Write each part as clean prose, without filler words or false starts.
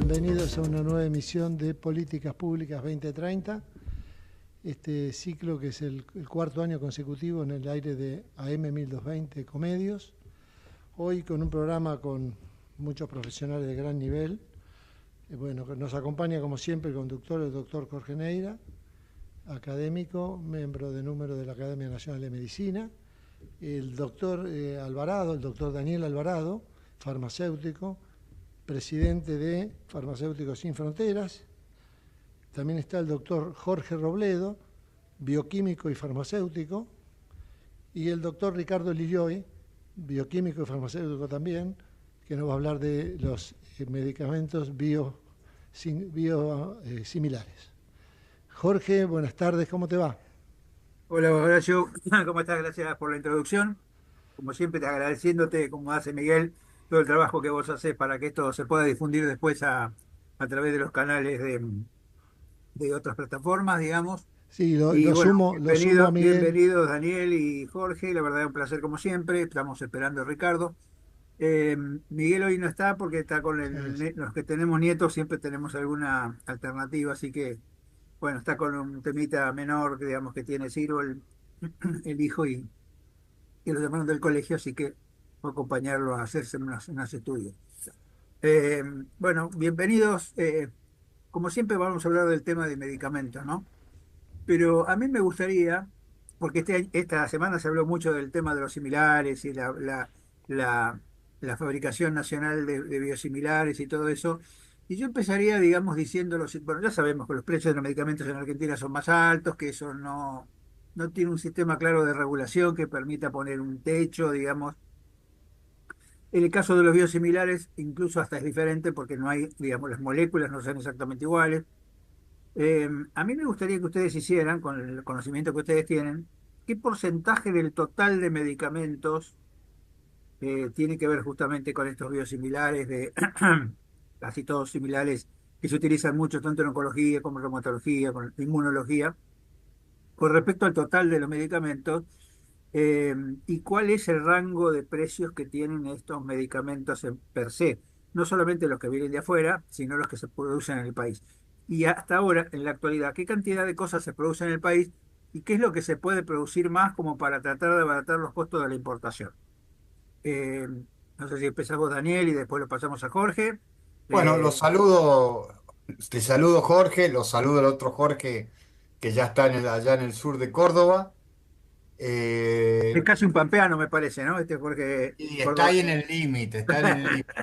bienvenidos a una nueva emisión de Políticas Públicas 2030, este ciclo que es el cuarto año consecutivo en el aire de AM 1220 Ecomedios, hoy con un programa con muchos profesionales de gran nivel. Bueno, nos acompaña como siempre el conductor, el doctor Jorge Neira, académico, miembro de número de la Academia Nacional de Medicina, el doctor Alvarado, el doctor Daniel Alvarado, farmacéutico, presidente de Farmacéuticos Sin Fronteras. También está el doctor Jorge Robledo, bioquímico y farmacéutico, y el doctor Ricardo Lilloy, bioquímico y farmacéutico también, que nos va a hablar de los medicamentos biosimilares. Jorge, buenas tardes, ¿cómo te va? Hola, Horacio, ¿cómo estás? Gracias por la introducción. Como siempre, te agradeciéndote, como hace Miguel, todo el trabajo que vos haces para que esto se pueda difundir después a través de los canales de otras plataformas, digamos. Sí, Y bueno, lo sumo a Miguel. bienvenidos Daniel y Jorge, la verdad es un placer como siempre. Estamos esperando a Ricardo. Miguel hoy no está porque está con los que tenemos nietos, siempre tenemos alguna alternativa, así que bueno, está con un temita menor, que digamos que tiene Ciro, el hijo, y lo llamaron del colegio, así que voy a acompañarlo a hacerse unos estudios. Eh, bueno, bienvenidos. Como siempre vamos a hablar del tema de medicamentos, ¿no? Pero a mí me gustaría, porque esta semana se habló mucho del tema de los similares y la, la fabricación nacional de biosimilares y todo eso. Y yo empezaría, digamos, diciéndolo, bueno, ya sabemos que los precios de los medicamentos en Argentina son más altos, que eso no tiene un sistema claro de regulación que permita poner un techo, digamos. En el caso de los biosimilares, incluso hasta es diferente porque no hay, digamos, las moléculas no son exactamente iguales. A mí me gustaría que ustedes hicieran, con el conocimiento que ustedes tienen, qué porcentaje del total de medicamentos tiene que ver justamente con estos biosimilares, casi todos similares, que se utilizan mucho tanto en oncología como en reumatología, con inmunología, con respecto al total de los medicamentos, eh, y cuál es el rango de precios que tienen estos medicamentos en per se, no solamente los que vienen de afuera, sino los que se producen en el país. Y hasta ahora, en la actualidad, ¿qué cantidad de cosas se producen en el país y qué es lo que se puede producir más como para tratar de abaratar los costos de la importación? Eh, no sé si empezamos Daniel y después lo pasamos a Jorge. Bueno, Eh, los saludo, te saludo Jorge, los saludo el otro Jorge que ya está allá en el sur de Córdoba. es Eh, casi un pampeano, me parece, ¿no? Este Jorge y está Córdoba. ahí en el límite, está en el límite.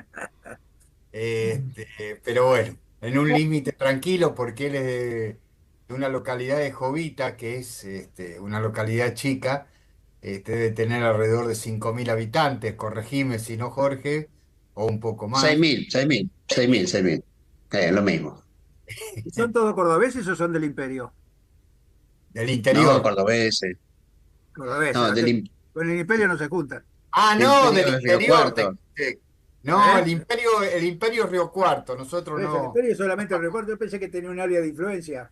Pero bueno, en un límite tranquilo porque él es de una localidad de Jovita, que es una localidad chica, debe tener alrededor de 5.000 habitantes, corregime si no Jorge, o un poco Seis más. mil, 6.000, 6.000, 6.000. Lo mismo. ¿Son todos cordobeses o son del Imperio? Del No, interior. cordobeses. Cordobeses, No, con el Imperio no se juntan. Ah, del no, del Imperio de Río interior. Cuarto. No, ¿Eh? el imperio es Río Cuarto, nosotros Por eso, el no. Imperio solamente el recuerdo. Yo pensé que tenía un área de influencia.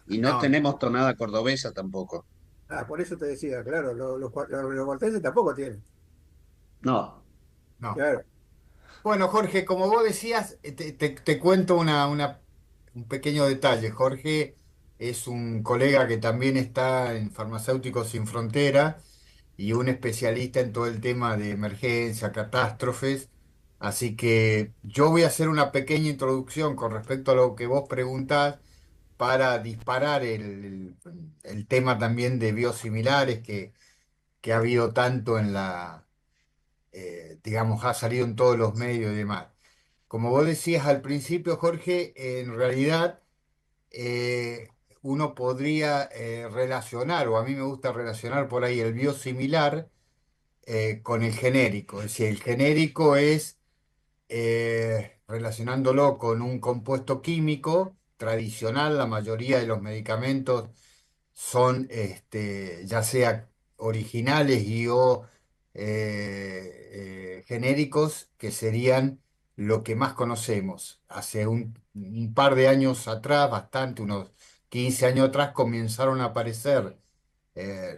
Y no No, tenemos tonada cordobesa tampoco. Ah, por eso te decía, claro, los corteses tampoco tienen. No. no. Claro. Bueno, Jorge, como vos decías, te cuento un pequeño detalle. Jorge es un colega que también está en Farmacéuticos Sin Frontera y un especialista en todo el tema de emergencia, catástrofes. Así que yo voy a hacer una pequeña introducción con respecto a lo que vos preguntás para disparar el tema también de biosimilares que ha habido tanto digamos, ha salido en todos los medios y demás. Como vos decías al principio, Jorge, en realidad eh, uno podría relacionar, o a mí me gusta relacionar por ahí el biosimilar con el genérico. Es decir, el genérico es relacionándolo con un compuesto químico tradicional, la mayoría de los medicamentos son ya sea originales y o genéricos, que serían lo que más conocemos. Hace un par de años atrás, bastante, unos 15 años atrás, comenzaron a aparecer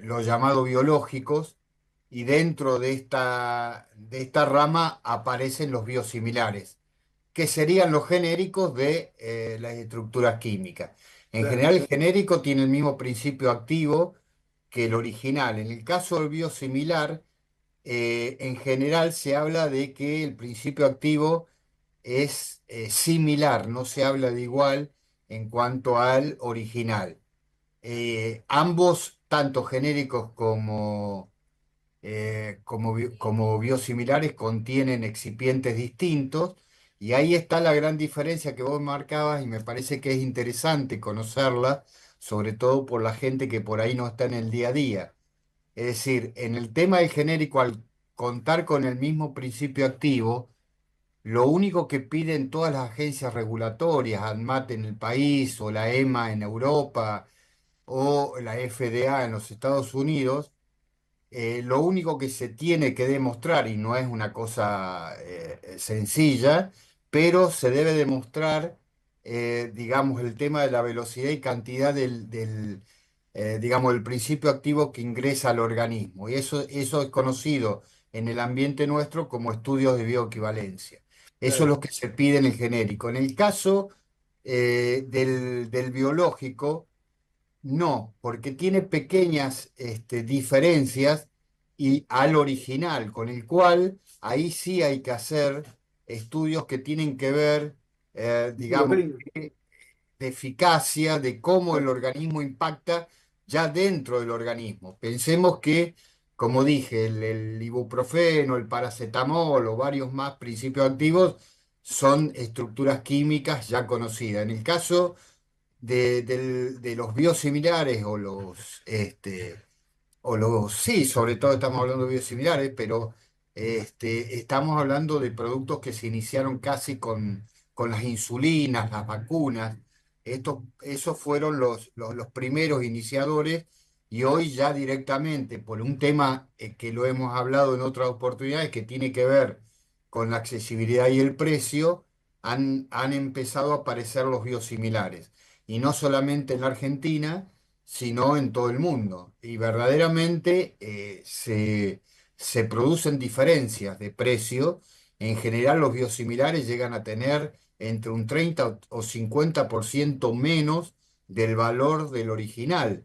los llamados biológicos y dentro de esta rama aparecen los biosimilares, que serían los genéricos de las estructuras químicas. En Claro. general, el genérico tiene el mismo principio activo que el original. En el caso del biosimilar, en general se habla de que el principio activo es similar, no se habla de igual en cuanto al original. Ambos, tanto genéricos como biosimilares, contienen excipientes distintos, y ahí está la gran diferencia que vos marcabas, y me parece que es interesante conocerla, sobre todo por la gente que por ahí no está en el día a día. Es decir, en el tema del genérico, al contar con el mismo principio activo, lo único que piden todas las agencias regulatorias, ANMAT en el país, o la EMA en Europa, o la FDA en los Estados Unidos, lo único que se tiene que demostrar, y no es una cosa sencilla, pero se debe demostrar, digamos, el tema de la velocidad y cantidad digamos, el principio activo que ingresa al organismo. Y eso es conocido en el ambiente nuestro como estudios de bioequivalencia. Eso es Claro. lo que se pide en el genérico. En el caso del biológico, no, porque tiene pequeñas diferencias y al original, con el cual ahí sí hay que hacer estudios que tienen que ver, Estudio digamos, clínico. de eficacia, de cómo el organismo impacta ya dentro del organismo. Pensemos que, como dije, el ibuprofeno, el paracetamol o varios más principios activos son estructuras químicas ya conocidas. En el caso de los biosimilares sí, sobre todo estamos hablando de biosimilares, pero estamos hablando de productos que se iniciaron casi con las insulinas, las vacunas. Esos fueron los primeros iniciadores, y hoy ya directamente, por un tema que lo hemos hablado en otras oportunidades, que tiene que ver con la accesibilidad y el precio, han empezado a aparecer los biosimilares. Y no solamente en la Argentina, sino en todo el mundo. Y verdaderamente se producen diferencias de precio. En general, los biosimilares llegan a tener entre un 30 o 50% menos del valor del original,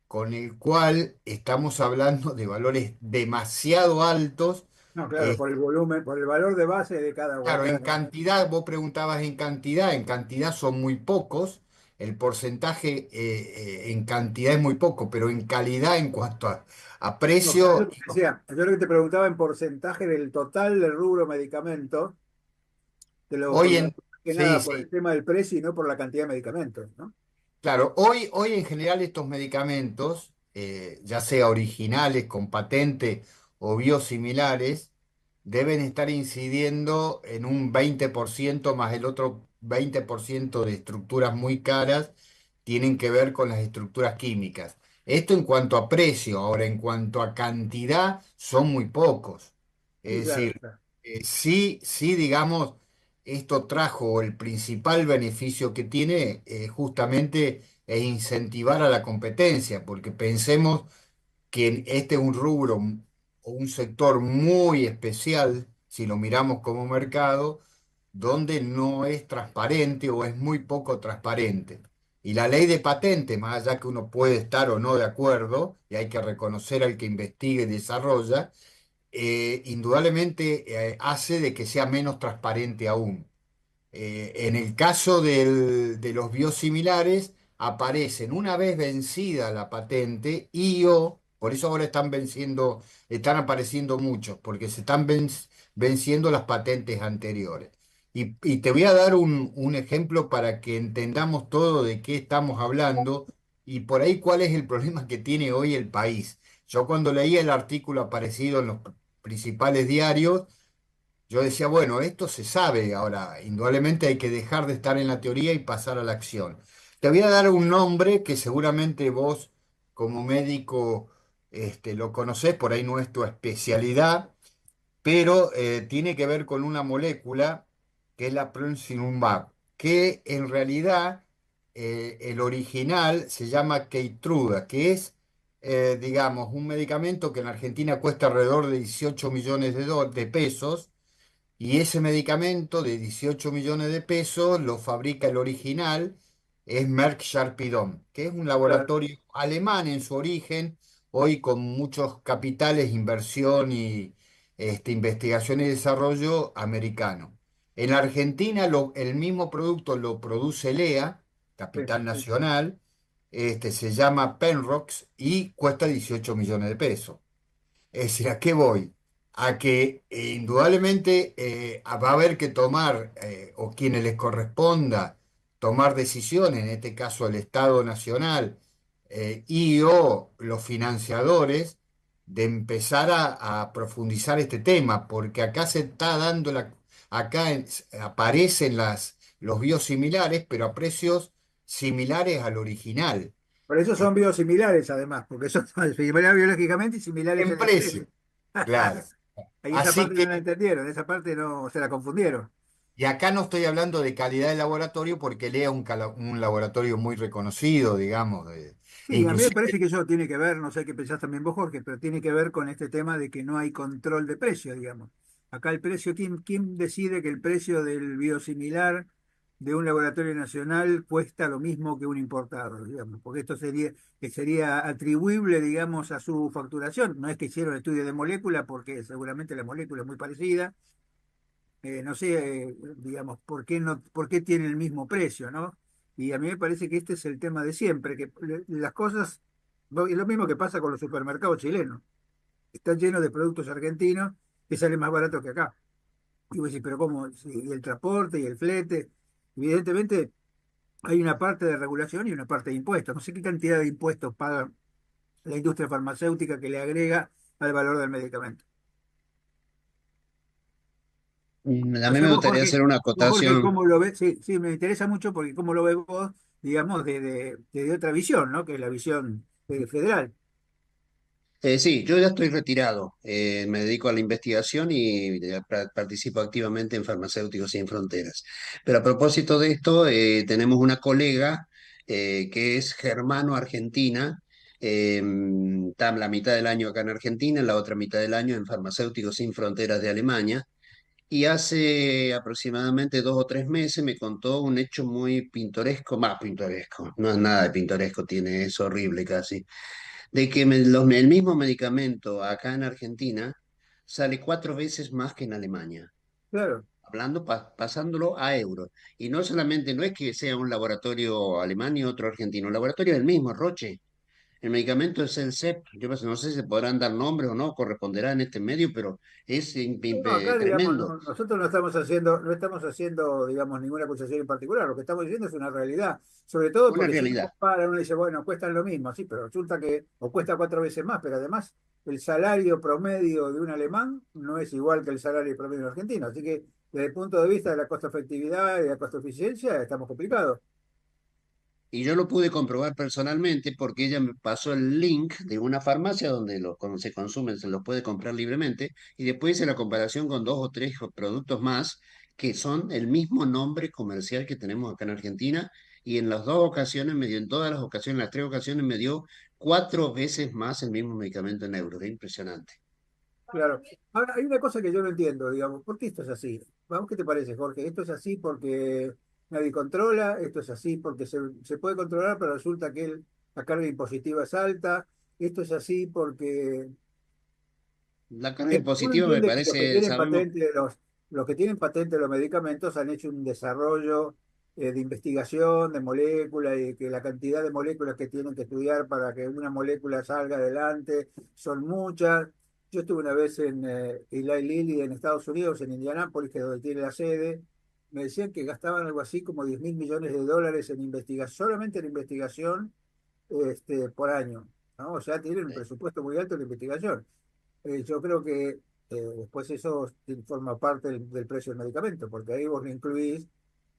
con el cual estamos hablando de valores demasiado altos. No, claro, eh, por el volumen, por el valor de base de cada, Claro, en cada. cantidad, vos preguntabas en cantidad son muy pocos, el porcentaje en cantidad es muy poco, pero en calidad en cuanto a No, por precio, eso te decía, yo lo que te preguntaba en porcentaje del total del rubro medicamento, te lo hoy preguntaba en... más que Sí, nada por el sí, tema del precio y no por la cantidad de medicamentos, ¿no? claro, hoy en general estos medicamentos, ya sea originales, con patente o biosimilares, deben estar incidiendo en un 20% más el otro 20% de estructuras muy caras, tienen que ver con las estructuras químicas. Esto en cuanto a precio, ahora en cuanto a cantidad, son muy pocos. Sí, Es claro, decir, claro. sí, digamos, esto trajo el principal beneficio que tiene, justamente es incentivar a la competencia, porque pensemos que este es un rubro o un sector muy especial, si lo miramos como mercado, donde no es transparente o es muy poco transparente. Y la ley de patente, más allá que uno puede estar o no de acuerdo, y hay que reconocer al que investiga y desarrolla, indudablemente hace de que sea menos transparente aún. En el caso de los biosimilares, aparecen una vez vencida la patente por eso ahora están apareciendo muchos, porque se están venciendo las patentes anteriores. Y te voy a dar un ejemplo para que entendamos todo de qué estamos hablando y por ahí cuál es el problema que tiene hoy el país. Yo cuando leí el artículo aparecido en los principales diarios, yo decía, bueno, esto se sabe ahora, indudablemente hay que dejar de estar en la teoría y pasar a la acción. Te voy a dar un nombre que seguramente vos como médico lo conocés, por ahí no es tu especialidad, pero tiene que ver con una molécula que es la Proncinumab, que en realidad el original se llama Keytruda, que es, digamos, un medicamento que en Argentina cuesta alrededor de 18 millones de pesos, Y ese medicamento de 18 millones de pesos lo fabrica el original, es Merck Sharpidon, que es un Claro. laboratorio alemán en su origen, hoy con muchos capitales, inversión y investigación y desarrollo americano. En Argentina el mismo producto lo produce Lea, Sí, capital sí. nacional, se llama Penrox y cuesta 18 millones de pesos. Es decir, ¿a qué voy? A que indudablemente va a haber que tomar, o quienes les corresponda, tomar decisiones, en este caso el Estado Nacional y o los financiadores, de empezar a profundizar este tema, porque acá se está dando aparecen los biosimilares, pero a precios similares al original. Por eso Eh, son biosimilares, además, porque son similares biológicamente y similares en en el precio. precio, claro. Ahí esa Así parte no que la entendieron, esa parte no se la confundieron. y acá no estoy hablando de calidad de laboratorio porque LEA es un laboratorio muy reconocido, digamos, Sí, a mí me inclusive, parece que eso tiene que ver, no sé qué pensás también vos, Jorge, pero tiene que ver con este tema de que no hay control de precio, digamos. Acá el precio, ¿quién decide que el precio del biosimilar de un laboratorio nacional cuesta lo mismo que un importado, digamos? Porque esto sería atribuible, digamos, a su facturación. No es que hicieron estudio de molécula, porque seguramente la molécula es muy parecida. No sé, digamos, por qué tiene el mismo precio, ¿no? Y a mí me parece que este es el tema de siempre, que las cosas, es lo mismo que pasa con los supermercados chilenos, están llenos de productos argentinos que salen más baratos que acá. Y vos decís, pero ¿cómo? Sí, y el transporte y el flete, evidentemente hay una parte de regulación y una parte de impuestos. No sé qué cantidad de impuestos paga la industria farmacéutica que le agrega al valor del medicamento. A No mí sé me gustaría hacer una vos, Jorge, acotación. ¿cómo lo ves? Sí, sí, me interesa mucho porque cómo lo ves vos, digamos, de otra visión, ¿no? Que es la visión federal. Sí, yo ya estoy retirado. Me dedico a la investigación y participo activamente en Farmacéuticos Sin Fronteras. Pero a propósito de esto, tenemos una colega que es germano-argentina. Está la mitad del año acá en Argentina, la otra mitad del año en Farmacéuticos Sin Fronteras de Alemania. Y hace aproximadamente 2 o 3 meses me contó un hecho muy pintoresco, más pintoresco, no es nada de pintoresco, es horrible casi, de que el mismo medicamento acá en Argentina sale 4 veces más que en Alemania, Claro. hablando, pasándolo a euros. Y no solamente, no es que sea un laboratorio alemán y otro argentino, un laboratorio del mismo, Roche. El medicamento es el CEP. Yo no sé si se podrán dar nombres o no, corresponderá en este medio, pero es No, acá, digamos, tremendo. nosotros no estamos haciendo, digamos, ninguna acusación en particular. Lo que estamos diciendo es una realidad. Sobre todo Una porque si uno realidad. compara, uno dice, bueno, cuestan lo mismo, sí, pero resulta que o cuesta 4 veces más, pero además el salario promedio de un alemán no es igual que el salario promedio de un argentino. Así que desde el punto de vista de la costo efectividad y de la costo eficiencia, estamos complicados. Y yo lo pude comprobar personalmente porque ella me pasó el link de una farmacia donde cuando se consumen se los puede comprar libremente y después hice la comparación con 2 o 3 productos más que son el mismo nombre comercial que tenemos acá en Argentina y en las 2 ocasiones me dio, en todas las ocasiones, las 3 ocasiones me dio 4 veces más el mismo medicamento en euros. Es impresionante. Claro. Ahora, hay una cosa que yo no entiendo, digamos, ¿por qué esto es así? Vamos, ¿qué te parece, Jorge? ¿Esto es así porque nadie controla? ¿Esto es así porque se puede controlar, pero resulta que la carga impositiva es alta? ¿Esto es así porque La carga uno impositiva me entiende que parece, sabemos, los que tienen patente de los medicamentos han hecho un desarrollo de investigación de moléculas y que la cantidad de moléculas que tienen que estudiar para que una molécula salga adelante son muchas? Yo estuve una vez en Eli Lilly en Estados Unidos, en Indianápolis, que es donde tiene la sede. Me decían que gastaban algo así como 10.000 millones de dólares en investigación, solamente en investigación por año, ¿no? O sea, tienen un presupuesto muy alto de investigación. Yo creo que después eso forma parte del precio del medicamento, porque ahí vos lo incluís.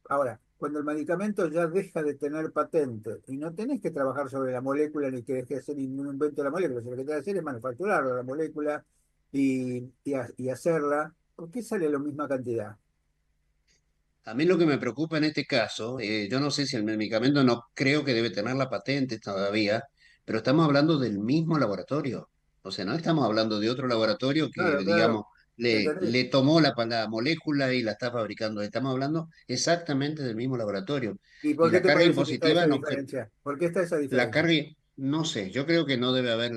Ahora, cuando el medicamento ya deja de tener patente y no tenés que trabajar sobre la molécula ni que hacer ningún invento de la molécula, sino lo que tenés que hacer es manufacturar la molécula y hacerla, ¿por qué sale la misma cantidad? a mí lo que me preocupa en este caso, yo no sé si el medicamento no creo que debe tener la patente todavía, pero estamos hablando del mismo laboratorio. O sea, no estamos hablando de otro laboratorio que, Claro, digamos, claro. le tomó la molécula y la está fabricando. Estamos hablando exactamente del mismo laboratorio. ¿Y Y por qué la te carga parece que está impositiva esa no, diferencia? ¿Por qué está esa la diferencia? carga, no sé, yo creo que no debe haber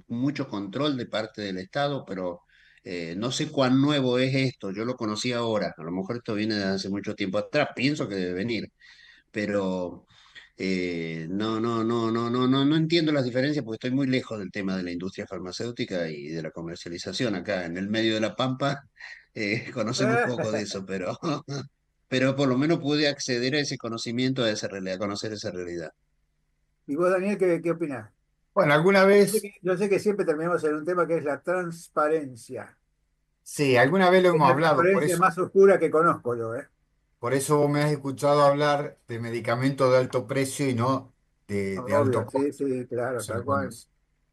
mucho control de parte del Estado, pero no sé cuán nuevo es esto. Yo lo conocí ahora, a lo mejor esto viene de hace mucho tiempo atrás, pienso que debe venir, pero no entiendo las diferencias porque estoy muy lejos del tema de la industria farmacéutica y de la comercialización acá en el medio de la Pampa. Conocemos poco de eso, pero, pero por lo menos pude acceder a ese conocimiento, a esa realidad, a conocer esa realidad. ¿Y vos, Daniel, qué opinás? Bueno, alguna vez, Yo sé que siempre terminamos en un tema que es la transparencia. sí, alguna vez lo Es hemos la hablado, transparencia más oscura que conozco yo, ¿eh? por eso vos me has escuchado hablar de medicamentos de alto precio y no de alto Obvio, sí, costo. sí, O claro, sea, tal cual.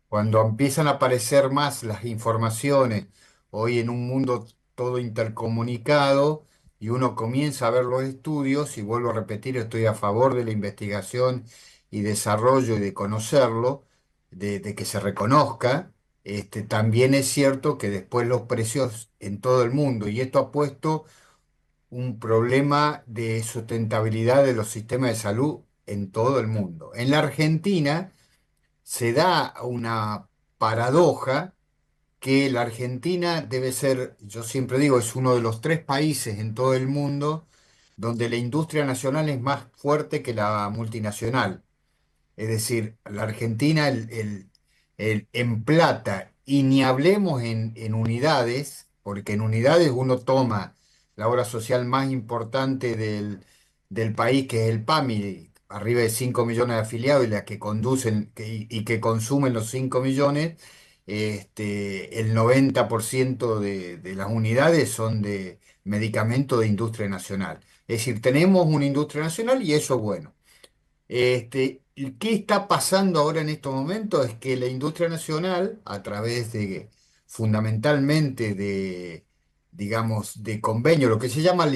cuando empiezan a aparecer más las informaciones, hoy en un mundo todo intercomunicado, y uno comienza a ver los estudios, y vuelvo a repetir, estoy a favor de la investigación y desarrollo y de conocerlo, de que se reconozca, también es cierto que después los precios en todo el mundo, y esto ha puesto un problema de sustentabilidad de los sistemas de salud en todo el mundo. En la Argentina se da una paradoja que la Argentina debe ser, yo siempre digo, es uno de los 3 países en todo el mundo donde la industria nacional es más fuerte que la multinacional. Es decir, la Argentina en plata, y ni hablemos en unidades, porque en unidades uno toma la obra social más importante del país, que es el PAMI, arriba de 5 millones de afiliados y la que conducen y que consumen los 5 millones, el 90% de las unidades son de medicamentos de industria nacional. Es decir, tenemos una industria nacional y eso es bueno. ¿Y qué está pasando ahora en estos momentos? Es que la industria nacional, a través de fundamentalmente de, digamos, de convenio, lo que se llama,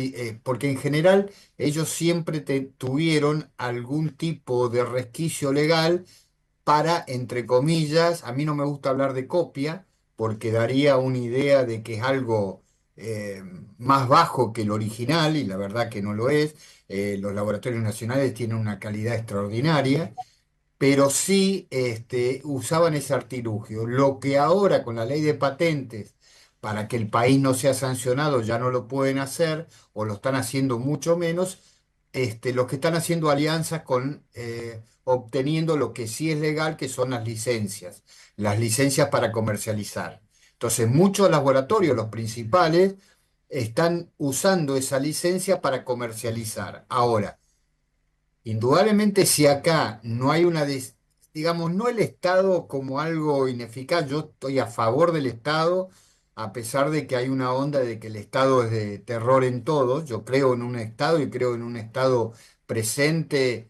porque en general ellos siempre tuvieron algún tipo de resquicio legal para, entre comillas, a mí no me gusta hablar de copia, porque daría una idea de que es algo eh, más bajo que el original, y la verdad que no lo es. Los laboratorios nacionales tienen una calidad extraordinaria, pero sí usaban ese artilugio. Lo que ahora con la ley de patentes, para que el país no sea sancionado, ya no lo pueden hacer, o lo están haciendo mucho menos, los que están haciendo alianzas con, obteniendo lo que sí es legal, que son las licencias para comercializar. Entonces, muchos laboratorios, los principales, están usando esa licencia para comercializar. Ahora, indudablemente, si acá no hay digamos, no el Estado como algo ineficaz, yo estoy a favor del Estado, a pesar de que hay una onda de que el Estado es de terror en todo. Yo creo en un Estado y creo en un Estado presente,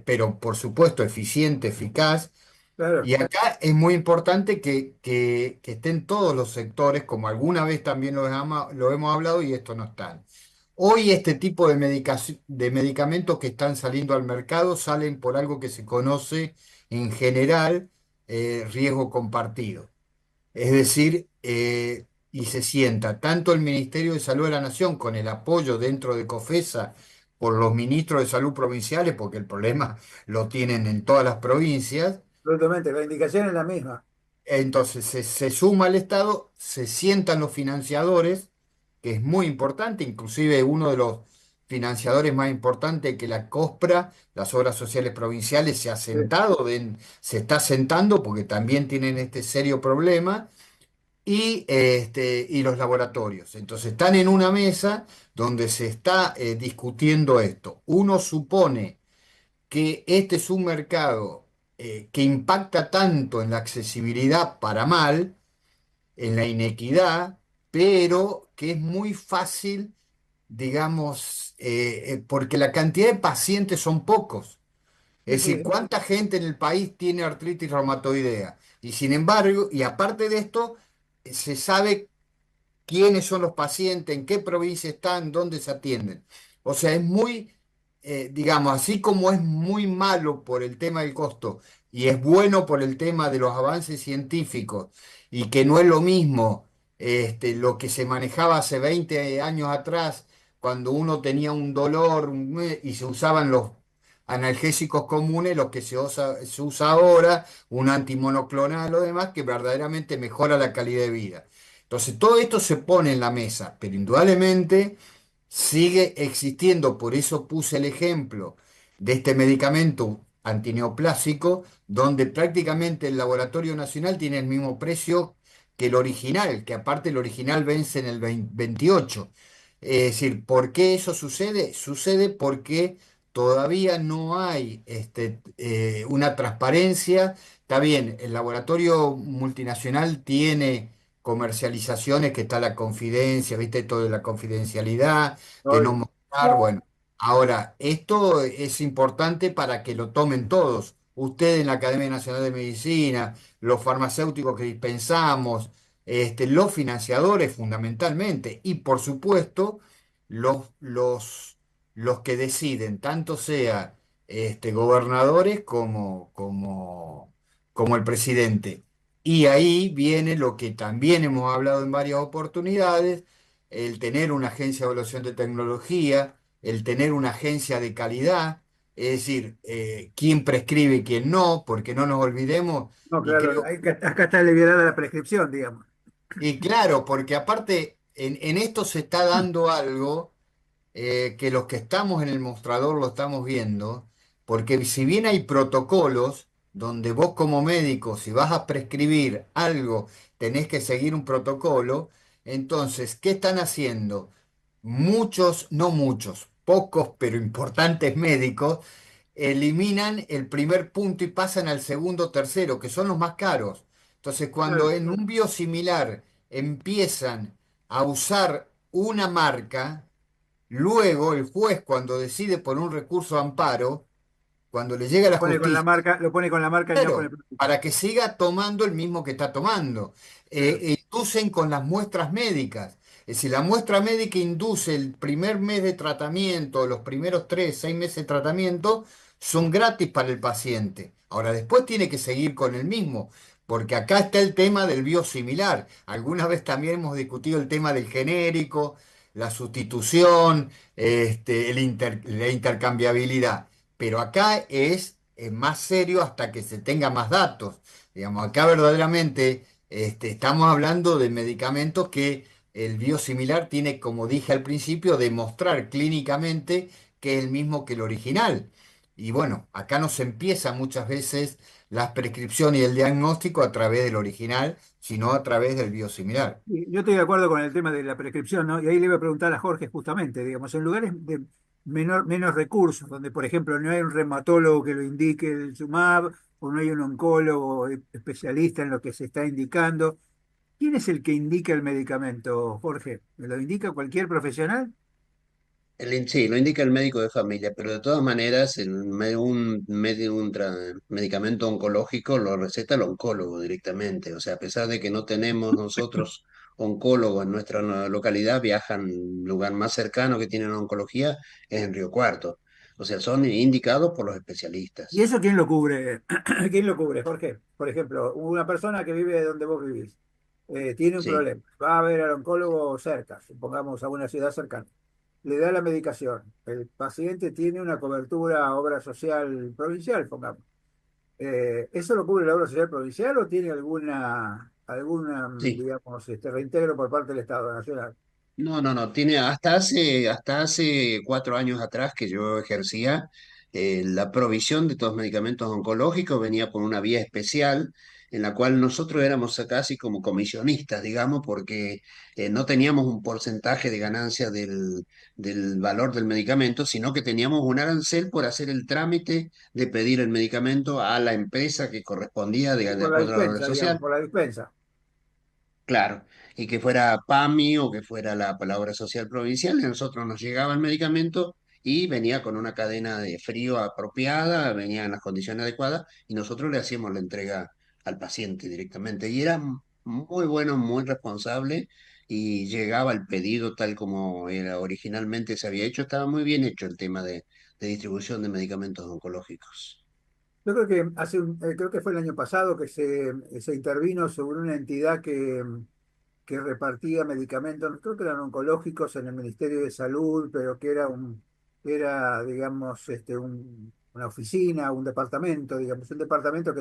pero por supuesto eficiente, eficaz. Claro. Y acá es muy importante que estén todos los sectores, como alguna vez también lo hemos hablado, y esto no está. Hoy este tipo de medicamentos que están saliendo al mercado salen por algo que se conoce en general riesgo compartido. Es decir, y se sienta tanto el Ministerio de Salud de la Nación con el apoyo dentro de COFESA por los ministros de salud provinciales, porque el problema lo tienen en todas las provincias. Absolutamente, la indicación es la misma. Entonces se suma al Estado, se sientan los financiadores, que es muy importante, inclusive uno de los financiadores más importantes, que la COSPRA, las obras sociales provinciales, Sí, se está sentando porque también tienen este serio problema, y los laboratorios. Entonces están en una mesa donde se está discutiendo esto. Uno supone que este es un mercado que impacta tanto en la accesibilidad para mal, en la inequidad, pero que es muy fácil, digamos, porque la cantidad de pacientes son pocos. sí, Es decir, sí, ¿cuánta gente en el país tiene artritis reumatoidea? Y sin embargo, y aparte de esto, se sabe quiénes son los pacientes, en qué provincia están, dónde se atienden. O sea, es muy, digamos, así como es muy malo por el tema del costo y es bueno por el tema de los avances científicos, y que no es lo mismo lo que se manejaba hace 20 años atrás, cuando uno tenía un dolor y se usaban los analgésicos comunes, los que se usa ahora, un antimonoclonal o demás, que verdaderamente mejora la calidad de vida. Entonces, todo esto se pone en la mesa, pero indudablemente sigue existiendo, por eso puse el ejemplo de este medicamento antineoplásico, donde prácticamente el Laboratorio Nacional tiene el mismo precio que el original, que aparte el original vence en el 28. Es decir, ¿por qué eso sucede? Sucede porque todavía no hay una transparencia. Está bien, el laboratorio multinacional tiene comercializaciones que está la confidencia, ¿viste? Todo de la confidencialidad, de no Obvio. mostrar, bueno. Ahora, esto es importante para que lo tomen todos. Usted en la Academia Nacional de Medicina, los farmacéuticos que dispensamos, los financiadores fundamentalmente, y por supuesto los, los, los que deciden, tanto sea gobernadores como el presidente. Y ahí viene lo que también hemos hablado en varias oportunidades, el tener una agencia de evaluación de tecnología, el tener una agencia de calidad, es decir, quién prescribe y quién no, porque no nos olvidemos, No, y claro, creo acá está liberada la prescripción, digamos. y claro, porque aparte en esto se está dando algo que los que estamos en el mostrador lo estamos viendo, porque si bien hay protocolos donde vos como médico, si vas a prescribir algo, tenés que seguir un protocolo, entonces, ¿qué están haciendo? Muchos, no muchos, pocos pero importantes médicos eliminan el primer punto y pasan al segundo, tercero, que son los más caros. Entonces, cuando Claro. en un biosimilar empiezan a usar una marca, luego el juez cuando decide por un recurso de amparo, cuando le llega a la Pone con la justicia, marca, lo pone con la marca y no con el claro, producto. para que siga tomando el mismo que está tomando. Claro. Inducen con las muestras médicas. Es decir, la muestra médica induce el primer mes de tratamiento, los primeros 3, 6 meses de tratamiento, son gratis para el paciente. Ahora, después tiene que seguir con el mismo, porque acá está el tema del biosimilar. Alguna vez también hemos discutido el tema del genérico, la sustitución, la intercambiabilidad. Pero acá es más serio hasta que se tenga más datos. Digamos, acá verdaderamente estamos hablando de medicamentos que el biosimilar tiene, como dije al principio, demostrar clínicamente que es el mismo que el original. Y bueno, acá no se empieza muchas veces las prescripciones y el diagnóstico a través del original, sino a través del biosimilar. Y yo estoy de acuerdo con el tema de la prescripción, ¿no? Y ahí le iba a preguntar a Jorge justamente, digamos, en lugares de menos recursos, donde por ejemplo no hay un reumatólogo que lo indique el SUMAB, o no hay un oncólogo especialista en lo que se está indicando, ¿quién es el que indica el medicamento, Jorge? ¿Me lo indica cualquier profesional? Sí, lo indica el médico de familia, pero de todas maneras medicamento oncológico lo receta el oncólogo directamente. O sea, a pesar de que no tenemos nosotros oncólogo en nuestra localidad, viajan al lugar más cercano que tienen oncología, es en Río Cuarto. O sea, son indicados por los ¿Y especialistas. eso quién lo cubre? ¿Quién lo cubre, Jorge? Por ejemplo, una persona que vive donde vos vivís, tiene un Sí, problema, va a ver al oncólogo cerca, supongamos a una ciudad cercana, le da la medicación, el paciente tiene una cobertura obra social provincial, pongamos. ¿Eso lo cubre la obra social provincial o tiene alguna sí. digamos, reintegro por parte del Estado Nacional? No, no, no, tiene hasta hace 4 años atrás que yo ejercía la provisión de todos los medicamentos oncológicos, venía por una vía especial en la cual nosotros éramos casi como comisionistas, digamos, porque no teníamos un porcentaje de ganancia del valor del medicamento, sino que teníamos un arancel por hacer el trámite de pedir el medicamento a la empresa que correspondía de Por la acuerdo a la obra dispensa, digamos, social. por la dispensa. Claro, y que fuera PAMI o que fuera la palabra social provincial, y a nosotros nos llegaba el medicamento y venía con una cadena de frío apropiada, venía en las condiciones adecuadas y nosotros le hacíamos la entrega al paciente directamente. Y era muy bueno, muy responsable y llegaba el pedido tal como era originalmente se había hecho. Estaba muy bien hecho el tema de distribución de medicamentos oncológicos. Yo creo que creo que fue el año pasado que se intervino sobre una entidad que repartía medicamentos, creo que eran oncológicos en el Ministerio de Salud, pero que era, digamos, una oficina, un departamento, digamos, un departamento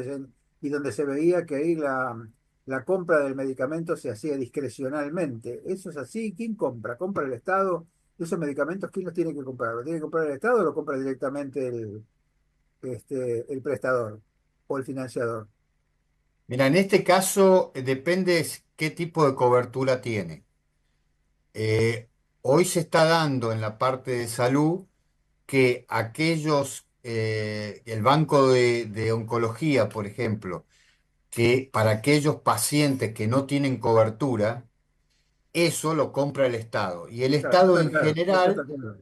y donde se veía que ahí la compra del medicamento se hacía discrecionalmente. ¿Eso es así? ¿Quién compra? ¿Compra el Estado? ¿Esos medicamentos quién los tiene que comprar? ¿Lo tiene que comprar el Estado o lo compra directamente el prestador o el financiador? Mira, en este caso depende qué tipo de cobertura tiene. Eh, Hoy se está dando en la parte de salud que el banco de oncología, por ejemplo, que para aquellos pacientes que no tienen cobertura, eso lo compra el Estado. Y el Claro, eso Estado está en claro, eso está general claro.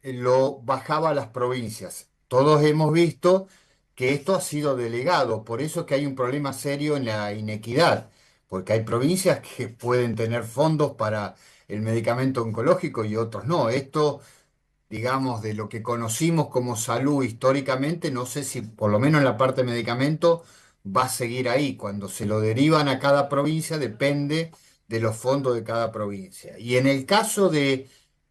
lo bajaba a las provincias. Todos hemos visto que esto ha sido delegado, por eso es que hay un problema serio en la inequidad, porque hay provincias que pueden tener fondos para el medicamento oncológico y otros no. Esto, digamos, de lo que conocimos como salud históricamente, no sé si por lo menos en la parte de medicamento va a seguir ahí. Cuando se lo derivan a cada provincia depende de los fondos de cada provincia. Y en el caso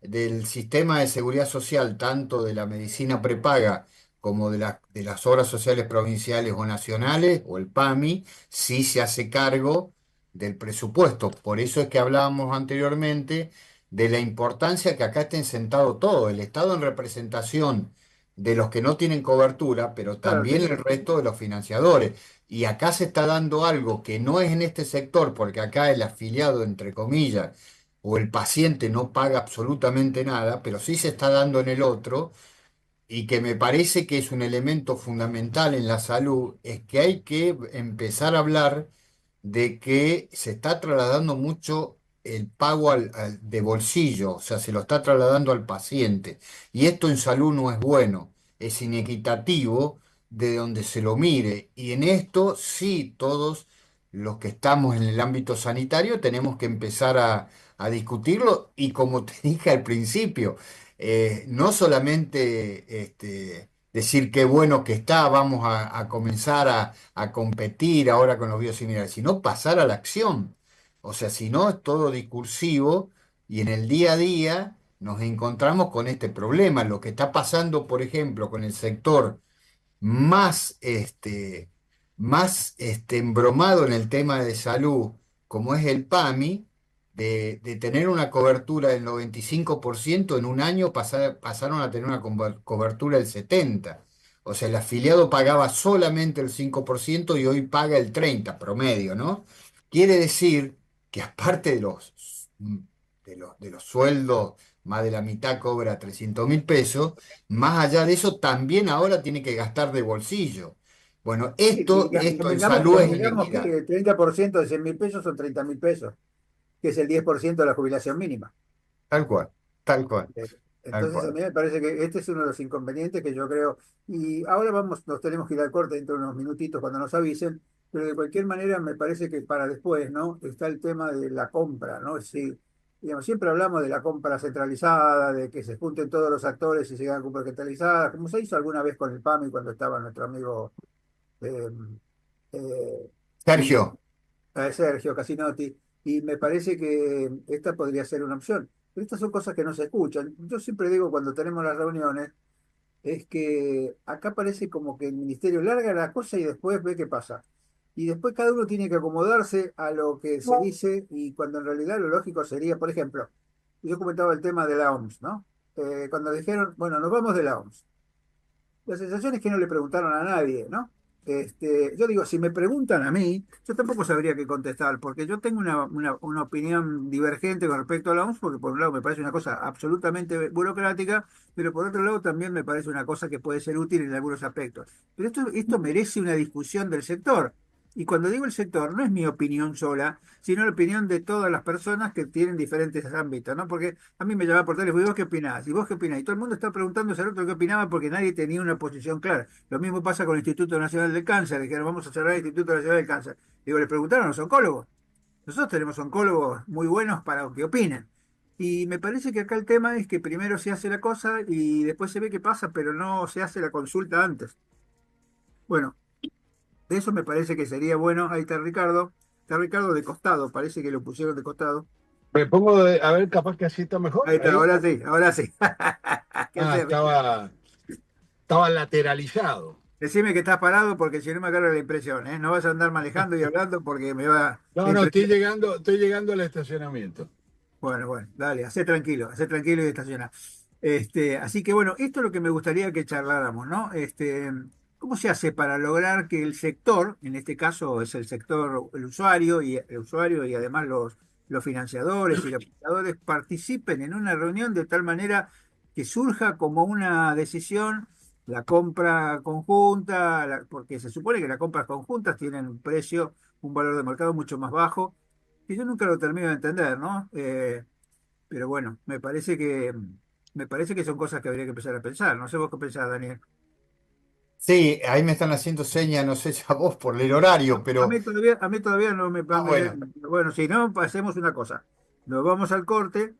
del sistema de seguridad social, tanto de la medicina prepaga como de las obras sociales provinciales o nacionales, o el PAMI, sí se hace cargo del presupuesto. Por eso es que hablábamos anteriormente de la importancia que acá estén sentados todos, el Estado en representación de los que no tienen cobertura, pero Claro, también sí, el resto de los financiadores. Y acá se está dando algo que no es en este sector, porque acá el afiliado, entre comillas, o el paciente no paga absolutamente nada, pero sí se está dando en el otro, y que me parece que es un elemento fundamental en la salud, es que hay que empezar a hablar de que se está trasladando mucho el pago de bolsillo, o sea, se lo está trasladando al paciente. Y esto en salud no es bueno, es inequitativo de donde se lo mire. Y en esto sí, todos los que estamos en el ámbito sanitario tenemos que empezar a discutirlo y como te dije al principio, no solamente decir qué bueno que está, vamos a comenzar a competir ahora con los biosimilares, sino pasar a la acción. O sea, si no es todo discursivo y en el día a día nos encontramos con este problema. Lo que está pasando, por ejemplo, con el sector más, embromado en el tema de salud, como es el PAMI, de tener una cobertura del 95% en un año pasaron a tener una cobertura del 70%. O sea, el afiliado pagaba solamente el 5% y hoy paga el 30% promedio, ¿no? Quiere decir que aparte de los sueldos, más de la mitad cobra 300.000 pesos, más allá de eso, también ahora tiene que gastar de bolsillo. Bueno, Sí, y esto en salud es convengamos que inequidad. el 30% de 100.000 pesos son 30.000 pesos, que es el 10% de la jubilación mínima. Tal cual, tal cual, Eh, tal Entonces a cual. mí me parece que este es uno de los inconvenientes que yo creo, y ahora nos tenemos que ir al corte dentro de unos minutitos cuando nos avisen, pero de cualquier manera me parece que para después, ¿no? Está el tema de la compra, ¿no? Si, digamos, siempre hablamos de la compra centralizada, de que se junten todos los actores y se hagan compra centralizada, como se hizo alguna vez con el PAMI cuando estaba nuestro amigo eh, eh, y Sergio, Sergio Casinotti, y me parece que esta podría ser una opción. Pero estas son cosas que no se escuchan. Yo siempre digo cuando tenemos las reuniones, es que acá parece como que el ministerio larga la cosa y después ve qué pasa. Y después cada uno tiene que acomodarse a lo que se dice y cuando en realidad lo lógico sería, por ejemplo, yo comentaba el tema de la OMS, ¿no? Cuando dijeron, bueno, nos vamos de la OMS. La sensación es que no le preguntaron a nadie, ¿no? Yo digo, si me preguntan a mí, yo tampoco sabría qué contestar, porque yo tengo una opinión divergente con respecto a la OMS, porque por un lado me parece una cosa absolutamente burocrática, pero por otro lado también me parece una cosa que puede ser útil en algunos aspectos. Pero esto merece una discusión del sector. Y cuando digo el sector, no es mi opinión sola, sino la opinión de todas las personas que tienen diferentes ámbitos, ¿no? Porque a mí me llamaba por teléfono, ¿y vos qué opinás? ¿Y vos qué opinás? Y todo el mundo está preguntándose al otro qué opinaba porque nadie tenía una posición clara. Lo mismo pasa con el Instituto Nacional del Cáncer, dijeron, vamos a cerrar el Instituto Nacional del Cáncer. Digo, le preguntaron a los oncólogos. Nosotros tenemos oncólogos muy buenos para que opinen. Y me parece que acá el tema es que primero se hace la cosa y después se ve qué pasa, pero no se hace la consulta antes. Bueno, de eso me parece que sería bueno. Ahí está Ricardo. Está Ricardo de costado, parece que lo pusieron de costado. Me pongo a ver, capaz que así está mejor. Ahí está, Ahí. ahora sí, ahora sí. ¿Qué Ah, haces, Ricardo? estaba lateralizado. Decime que estás parado porque si no me agarra la impresión, ¿eh? No vas a andar manejando y hablando porque me va No, la no, impresión. estoy llegando al estacionamiento. Bueno, dale, hacé tranquilo y estaciona. Así que bueno, esto es lo que me gustaría que charláramos, ¿no? ¿Cómo se hace para lograr que el sector, en este caso es el sector, el usuario y además los financiadores y los prestadores participen en una reunión de tal manera que surja como una decisión la compra conjunta, porque se supone que las compras conjuntas tienen un precio, un valor de mercado mucho más bajo que yo nunca lo termino de entender, ¿no? Pero bueno, me parece que son cosas que habría que empezar a pensar. No sé vos qué pensás, Daniel. Sí, ahí me están haciendo señas, no sé si a vos por el horario, A pero mí todavía, a mí todavía no me... bueno, Bueno, si no, hacemos una cosa. Nos vamos al corte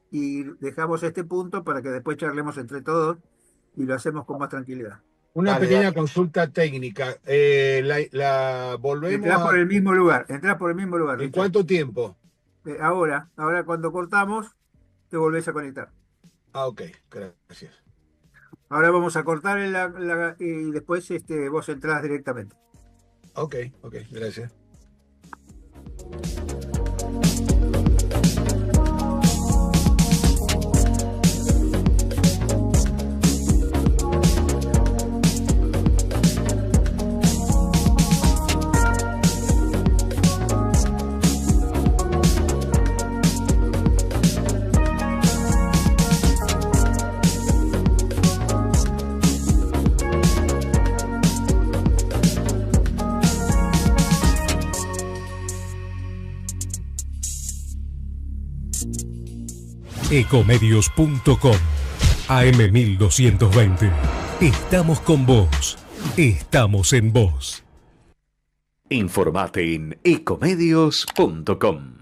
y dejamos este punto para que después charlemos entre todos y lo hacemos con más tranquilidad. Una dale, pequeña dale. consulta técnica. La volvemos Entrás por el mismo lugar, entrás por el mismo lugar, ¿En Richard. cuánto tiempo? Ahora cuando cortamos, te volvés a conectar. Ah, ok, gracias. Ahora vamos a cortar y después vos entrás directamente. Ok, ok, gracias. Ecomedios.com AM1220. Estamos con vos. Estamos en vos. Informate en ecomedios.com.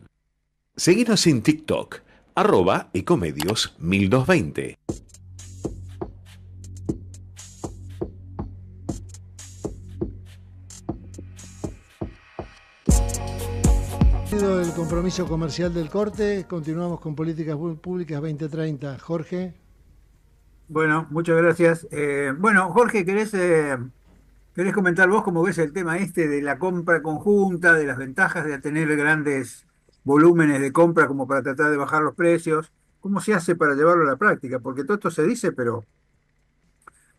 Seguinos en TikTok, @ecomedios1220. El compromiso comercial del corte, continuamos con Políticas Públicas 2030. Jorge. Bueno, muchas gracias. Bueno, Jorge, ¿querés comentar vos cómo ves el tema de la compra conjunta, de las ventajas de tener grandes volúmenes de compra como para tratar de bajar los precios? ¿Cómo se hace para llevarlo a la práctica? Porque todo esto se dice, pero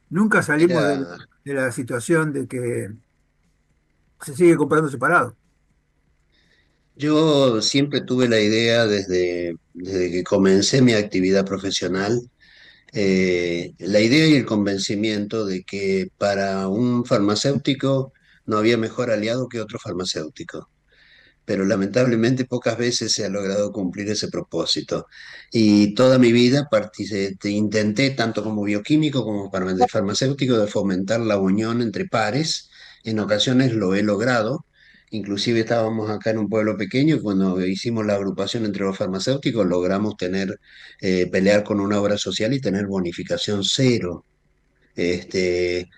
nunca salimos de, Mira, de la situación de que se sigue comprando separado. yo siempre tuve la idea desde que comencé mi actividad profesional, la idea y el convencimiento de que para un farmacéutico no había mejor aliado que otro farmacéutico, pero lamentablemente pocas veces se ha logrado cumplir ese propósito. Y toda mi vida intenté, tanto como bioquímico como farmacéutico, de fomentar la unión entre pares. En ocasiones lo he logrado. Inclusive estábamos acá en un pueblo pequeño y cuando hicimos la agrupación entre los farmacéuticos logramos pelear con una obra social y tener bonificación cero. Este,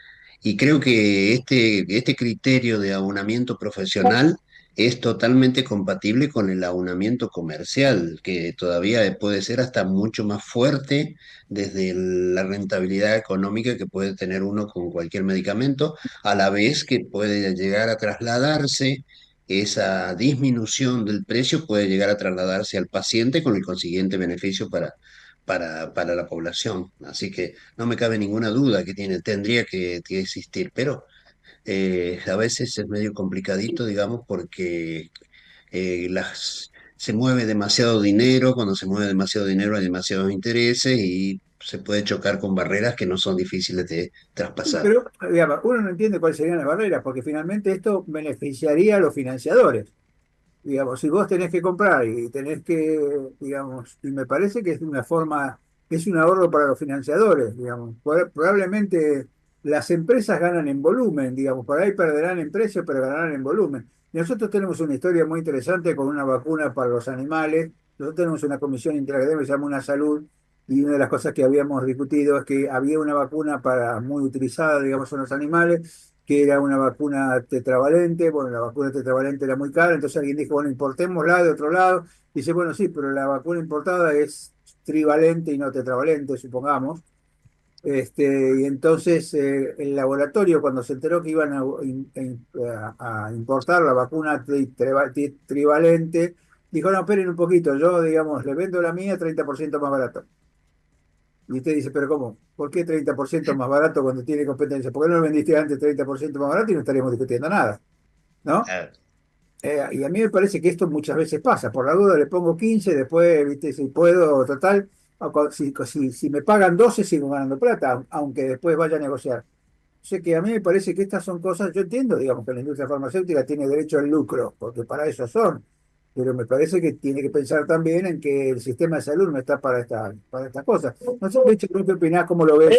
y creo que este criterio de aunamiento profesional es totalmente compatible con el aunamiento comercial, que todavía puede ser hasta mucho más fuerte desde la rentabilidad económica que puede tener uno con cualquier medicamento, a la vez que puede llegar a trasladarse. Esa disminución del precio puede llegar a trasladarse al paciente con el consiguiente beneficio para la población. Así que no me cabe ninguna duda que tendría que existir, pero a veces es medio complicadito, digamos, porque se mueve demasiado dinero, cuando se mueve demasiado dinero hay demasiados intereses y se puede chocar con barreras que no son difíciles de Sí, traspasar. pero digamos, uno no entiende cuáles serían las barreras, porque finalmente esto beneficiaría a los financiadores. Digamos, si vos tenés que comprar y tenés que, digamos, y me parece que es una forma, es un ahorro para los financiadores, digamos. Probablemente las empresas ganan en volumen, digamos, por ahí perderán en precio, pero ganarán en volumen. Y nosotros tenemos una historia muy interesante con una vacuna para los animales. Nosotros tenemos una comisión interacadémica que se llama Una Salud, y una de las cosas que habíamos discutido es que había una vacuna muy utilizada, digamos, en los animales, que era una vacuna tetravalente. Bueno, la vacuna tetravalente era muy cara, entonces alguien dijo, bueno, importémosla de otro lado. Dice, bueno, sí, pero la vacuna importada es trivalente y no tetravalente, supongamos. Y entonces el laboratorio, cuando se enteró que iban a importar la vacuna trivalente, dijo, no, esperen un poquito, yo, digamos, le vendo la mía 30% más barato. Y usted dice, pero ¿cómo? ¿Por qué 30% más barato cuando tiene competencia? ¿Por qué no lo vendiste antes 30% más barato y no estaríamos discutiendo nada? ¿No? Ah, Y a mí me parece que esto muchas veces pasa. Por la duda le pongo 15, después, viste, si puedo, total. Si me pagan 12 sigo ganando plata, aunque después vaya a negociar. O sea que a mí me parece que estas son cosas, yo entiendo, digamos, que la industria farmacéutica tiene derecho al lucro, porque para eso son. Pero me parece que tiene que pensar también en que el sistema de salud no está para estas cosas. No sé, Richard, ¿tú qué opinás? ¿Cómo lo ves?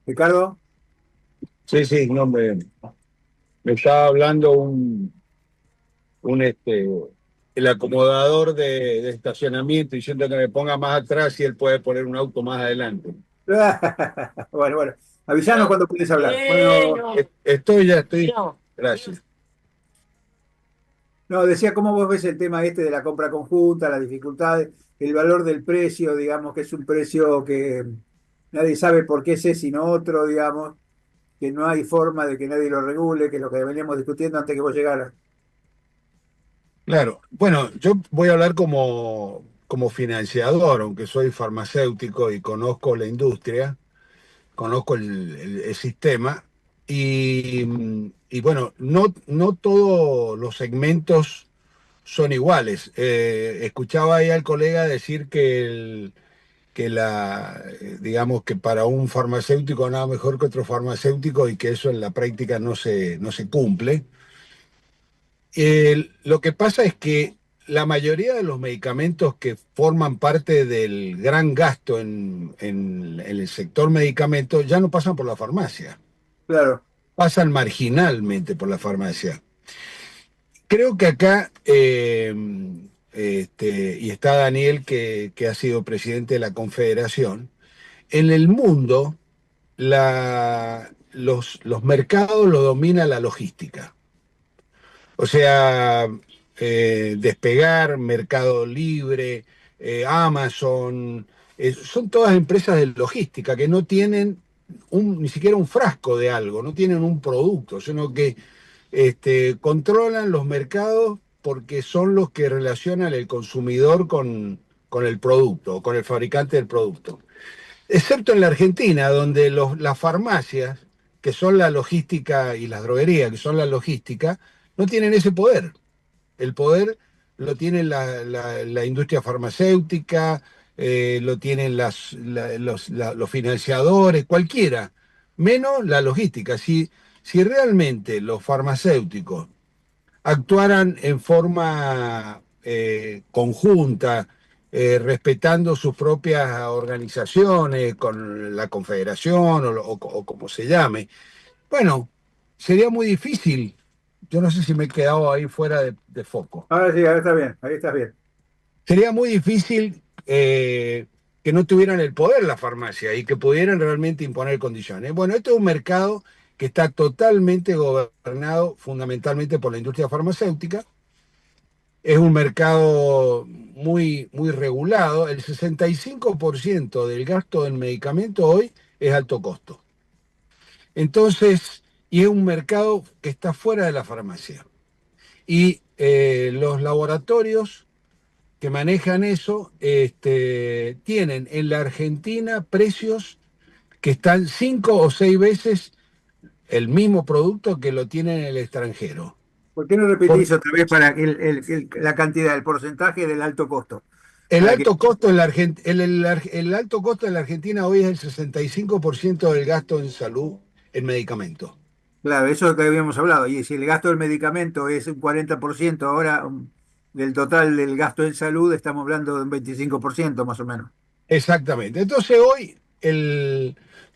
Ricardo. Sí, sí, no me estaba hablando un el acomodador de estacionamiento diciendo que me ponga más atrás y él puede poner un auto más adelante. Bueno, bueno. Avisanos cuando puedes hablar. Bueno, Estoy. Gracias. no, decía, ¿cómo vos ves el tema este de la compra conjunta, las dificultades, el valor del precio, digamos, que es un precio que nadie sabe por qué es ese sino otro, digamos, que no hay forma de que nadie lo regule, que es lo que veníamos discutiendo antes que vos llegaras? Claro, bueno, yo voy a hablar como financiador, aunque soy farmacéutico y conozco la industria, conozco el sistema y bueno, no todos los segmentos son iguales. Escuchaba ahí al colega decir digamos que para un farmacéutico nada mejor que otro farmacéutico y que eso en la práctica no se cumple. Lo que pasa es que la mayoría de los medicamentos que forman parte del gran gasto en el sector medicamento ya no pasan por la farmacia, Claro. pasan marginalmente por la farmacia. Creo que acá, y está Daniel, que ha sido presidente de la Confederación, en el mundo los mercados lo domina la logística. O sea, Despegar, Mercado Libre, Amazon, son todas empresas de logística que no tienen ni siquiera un frasco de algo, no tienen un producto, sino que controlan los mercados porque son los que relacionan el consumidor con el producto, con el fabricante del producto. Excepto en la Argentina, donde las farmacias, que son la logística, y las droguerías, que son la logística, no tienen ese poder. El poder lo tiene la industria farmacéutica, lo tienen los financiadores, cualquiera, menos la logística. Si realmente los farmacéuticos actuaran en forma conjunta, respetando sus propias organizaciones, con la confederación o como se llame, bueno, sería muy difícil. Yo no sé si me he quedado ahí fuera de foco. Ahora sí, ahora está bien, ahí estás bien. Sería muy difícil que no tuvieran el poder la farmacia y que pudieran realmente imponer condiciones. Bueno, esto es un mercado que está totalmente gobernado fundamentalmente por la industria farmacéutica. Es un mercado muy, muy regulado. El 65% del gasto del medicamento hoy es alto costo. Entonces, y es un mercado que está fuera de la farmacia. Y los laboratorios que manejan eso tienen en la Argentina precios que están 5 o 6 veces el mismo producto que lo tienen en el extranjero. ¿Por qué no repetís otra vez para la cantidad, el porcentaje del alto costo? El Para que, alto costo el alto costo en la Argentina hoy es el 65% del gasto en salud en medicamentos. claro, eso es lo que habíamos hablado. Y si el gasto del medicamento es un 40% ahora del total del gasto en salud, estamos hablando de un 25% más o menos. Exactamente. Entonces hoy,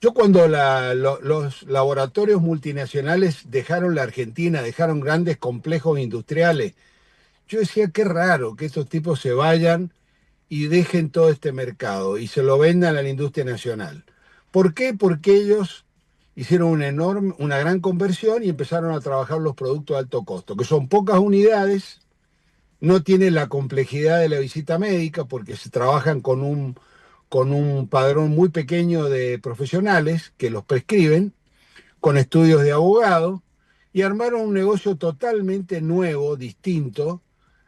yo cuando los laboratorios multinacionales dejaron la Argentina, dejaron grandes complejos industriales, yo decía, qué raro que estos tipos se vayan y dejen todo este mercado y se lo vendan a la industria nacional. ¿Por qué? Porque ellos hicieron una gran conversión y empezaron a trabajar los productos de alto costo, que son pocas unidades, no tienen la complejidad de la visita médica porque se trabajan con un padrón muy pequeño de profesionales que los prescriben, con estudios de abogado, y armaron un negocio totalmente nuevo, distinto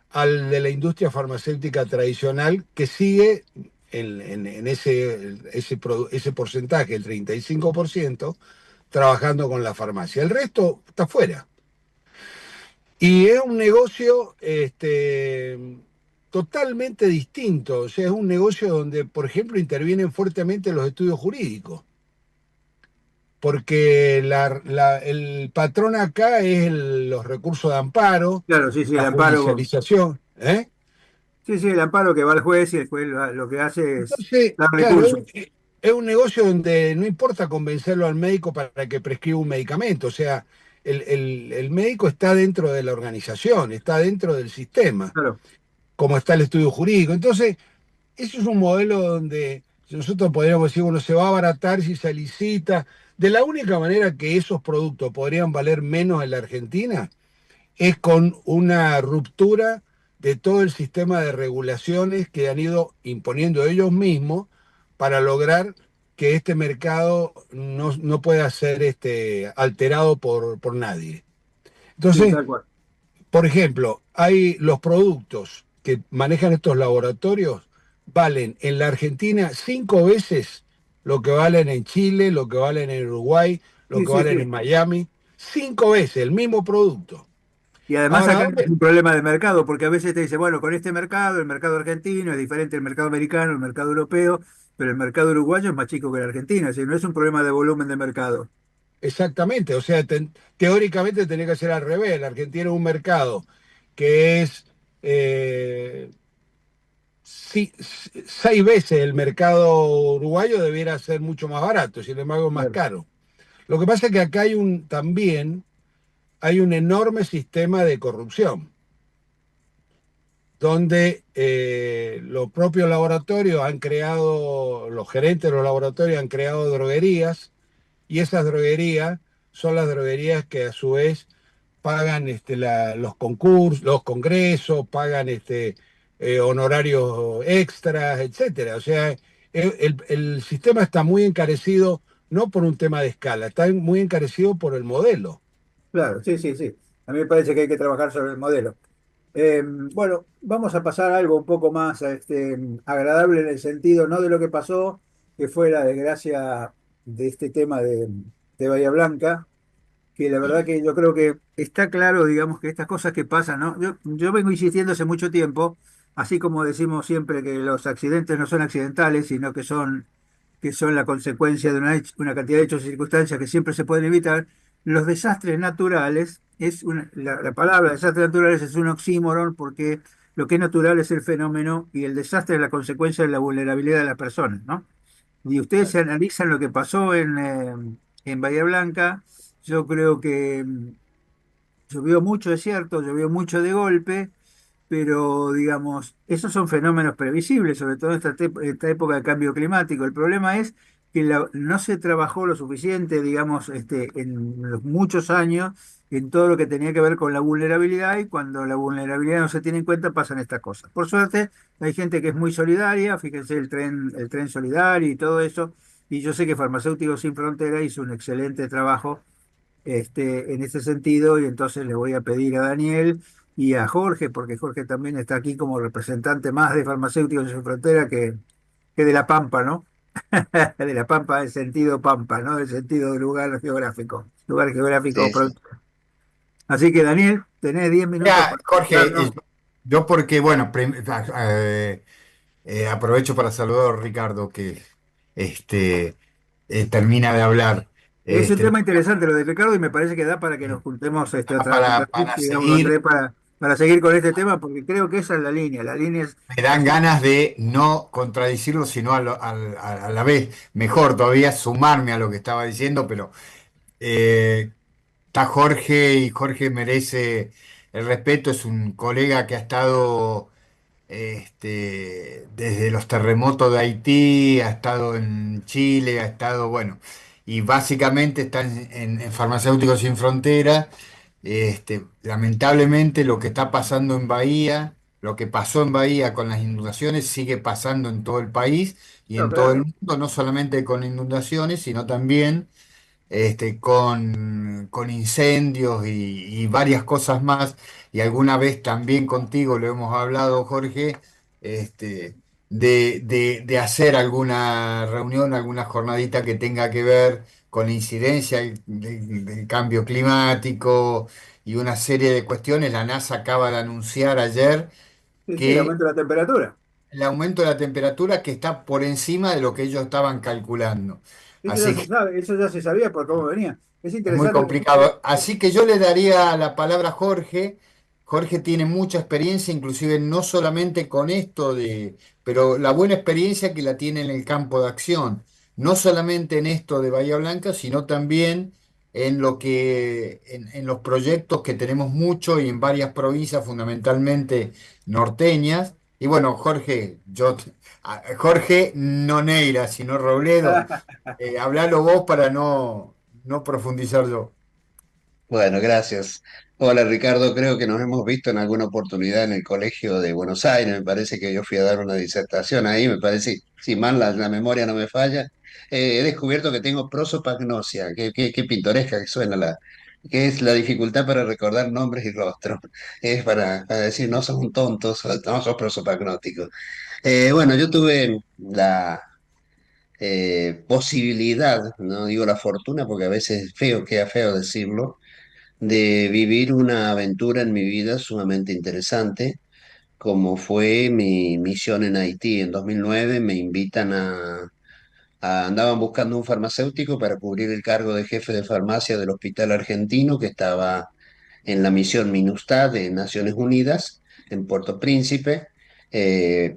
al de la industria farmacéutica tradicional, que sigue en ese porcentaje, el 35%, trabajando con la farmacia. El resto está fuera. Y es un negocio totalmente distinto. O sea, es un negocio donde, por ejemplo, intervienen fuertemente los estudios jurídicos. Porque el patrón acá es los recursos de amparo, Claro, sí, sí, el la amparo. judicialización. ¿Eh? Sí, sí, el amparo que va al juez y el juez lo que hace es Entonces, darle claro, curso. es un negocio donde no importa convencerlo al médico para que prescriba un medicamento. O sea, el médico está dentro de la organización, está dentro del sistema, Claro, como está el estudio jurídico. Entonces, eso es un modelo donde nosotros podríamos decir, bueno, se va a abaratar si se licita. De la única manera que esos productos podrían valer menos en la Argentina es con una ruptura de todo el sistema de regulaciones que han ido imponiendo ellos mismos para lograr que este mercado no pueda ser alterado por nadie. sí, Entonces, tal cual. por ejemplo, hay los productos que manejan estos laboratorios valen en la Argentina 5 veces lo que valen en Chile, lo que valen en Uruguay, lo Sí, que sí, valen en sí. Miami. 5 veces el mismo producto. Y además Ahora, acá es ¿dónde? un problema de mercado, porque a veces te dice, bueno, con este mercado, el mercado argentino es diferente del mercado americano, el mercado europeo, pero el mercado uruguayo es más chico que el argentino, es decir, no es un problema de volumen de mercado. Exactamente, o sea, teóricamente tenía que ser al revés. La Argentina es un mercado que es eh, 6 veces el mercado uruguayo, debiera ser mucho más barato, sin embargo es más Claro, caro. Lo que pasa es que acá también hay un enorme sistema de corrupción, donde los propios laboratorios han creado, los gerentes de los laboratorios han creado droguerías, y esas droguerías son las droguerías que a su vez pagan los concursos, los congresos, pagan honorarios extras, etcétera. O sea, el sistema está muy encarecido, no por un tema de escala, está muy encarecido por el modelo. claro, sí, sí, sí. A mí me parece que hay que trabajar sobre el modelo. Bueno, vamos a pasar a algo un poco más agradable en el sentido, no de lo que pasó, que fue la desgracia de este tema de Bahía Blanca, que la verdad que yo creo que está claro, digamos, que estas cosas que pasan, ¿no? Yo vengo insistiendo hace mucho tiempo, así como decimos siempre que los accidentes no son accidentales, sino que son la consecuencia de una cantidad de hechos y circunstancias que siempre se pueden evitar. Los desastres naturales, la palabra desastres naturales es un oxímoron porque lo que es natural es el fenómeno y el desastre es la consecuencia de la vulnerabilidad de las personas, ¿no? Y ustedes se analizan lo que pasó en Bahía Blanca, yo creo que llovió mucho, es cierto, llovió mucho de golpe, pero digamos, esos son fenómenos previsibles, sobre todo en esta época de cambio climático. El problema es que no se trabajó lo suficiente, digamos, en los muchos años en todo lo que tenía que ver con la vulnerabilidad y cuando la vulnerabilidad no se tiene en cuenta pasan estas cosas. Por suerte, hay gente que es muy solidaria, fíjense el tren solidario y todo eso, y yo sé que Farmacéuticos Sin Frontera hizo un excelente trabajo en ese sentido, y entonces le voy a pedir a Daniel y a Jorge, porque Jorge también está aquí como representante más de Farmacéuticos Sin Frontera que de La Pampa, ¿no? De La Pampa en sentido Pampa, ¿no? En sentido de lugar geográfico. Sí, sí. Así que Daniel, tenés 10 minutos Mira, para Jorge, contarnos. yo porque, bueno, aprovecho para saludar a Ricardo que este, termina de hablar. Es un Este, tema interesante lo de Ricardo y me parece que da para que nos juntemos otra vez, para digamos, seguir. Andrés, para seguir con este tema, porque creo que esa es la línea. La línea es Me dan ganas de no contradecirlo, sino a la vez, mejor todavía, sumarme a lo que estaba diciendo, pero eh, está Jorge y Jorge merece el respeto, es un colega que ha estado desde los terremotos de Haití, ha estado en Chile, ha estado, bueno, y básicamente está en Farmacéuticos Sin Fronteras. Lamentablemente lo que está pasando en Bahía, lo que pasó en Bahía con las inundaciones sigue pasando en todo el país y No, en todo el claro. mundo, no solamente con inundaciones, sino también con incendios y varias cosas más. Y alguna vez también contigo lo hemos hablado, Jorge, este, de hacer alguna reunión, alguna jornadita que tenga que ver con la incidencia del cambio climático y una serie de cuestiones. La NASA acaba de anunciar ayer Sí, sí, el que aumento de la temperatura. el aumento de la temperatura que está por encima de lo que ellos estaban calculando. Eso ya Así se que sabe, eso ya se sabía por cómo venía. Es es muy interesante. complicado. Así que yo le daría la palabra a Jorge. Jorge tiene mucha experiencia, inclusive no solamente con esto pero la buena experiencia que la tiene en el campo de acción, no solamente en esto de Bahía Blanca, sino también en los proyectos que tenemos mucho y en varias provincias, fundamentalmente norteñas. Y bueno, Jorge, Jorge no Neira, sino Robledo, hablalo vos para no profundizar yo. Bueno, gracias. Hola Ricardo, creo que nos hemos visto en alguna oportunidad en el Colegio de Buenos Aires, me parece que yo fui a dar una disertación ahí, me parece, si mal la memoria no me falla, he descubierto que tengo prosopagnosia, qué pintoresca que suena que es la dificultad para recordar nombres y rostros, es para decir no son tontos, no sos prosopagnótico. Bueno, yo tuve la posibilidad, no digo la fortuna porque a veces es feo, queda feo decirlo, de vivir una aventura en mi vida sumamente interesante, como fue mi misión en Haití. En 2009 me invitan andaban buscando un farmacéutico para cubrir el cargo de jefe de farmacia del Hospital Argentino, que estaba en la misión MINUSTAH de Naciones Unidas, en Puerto Príncipe.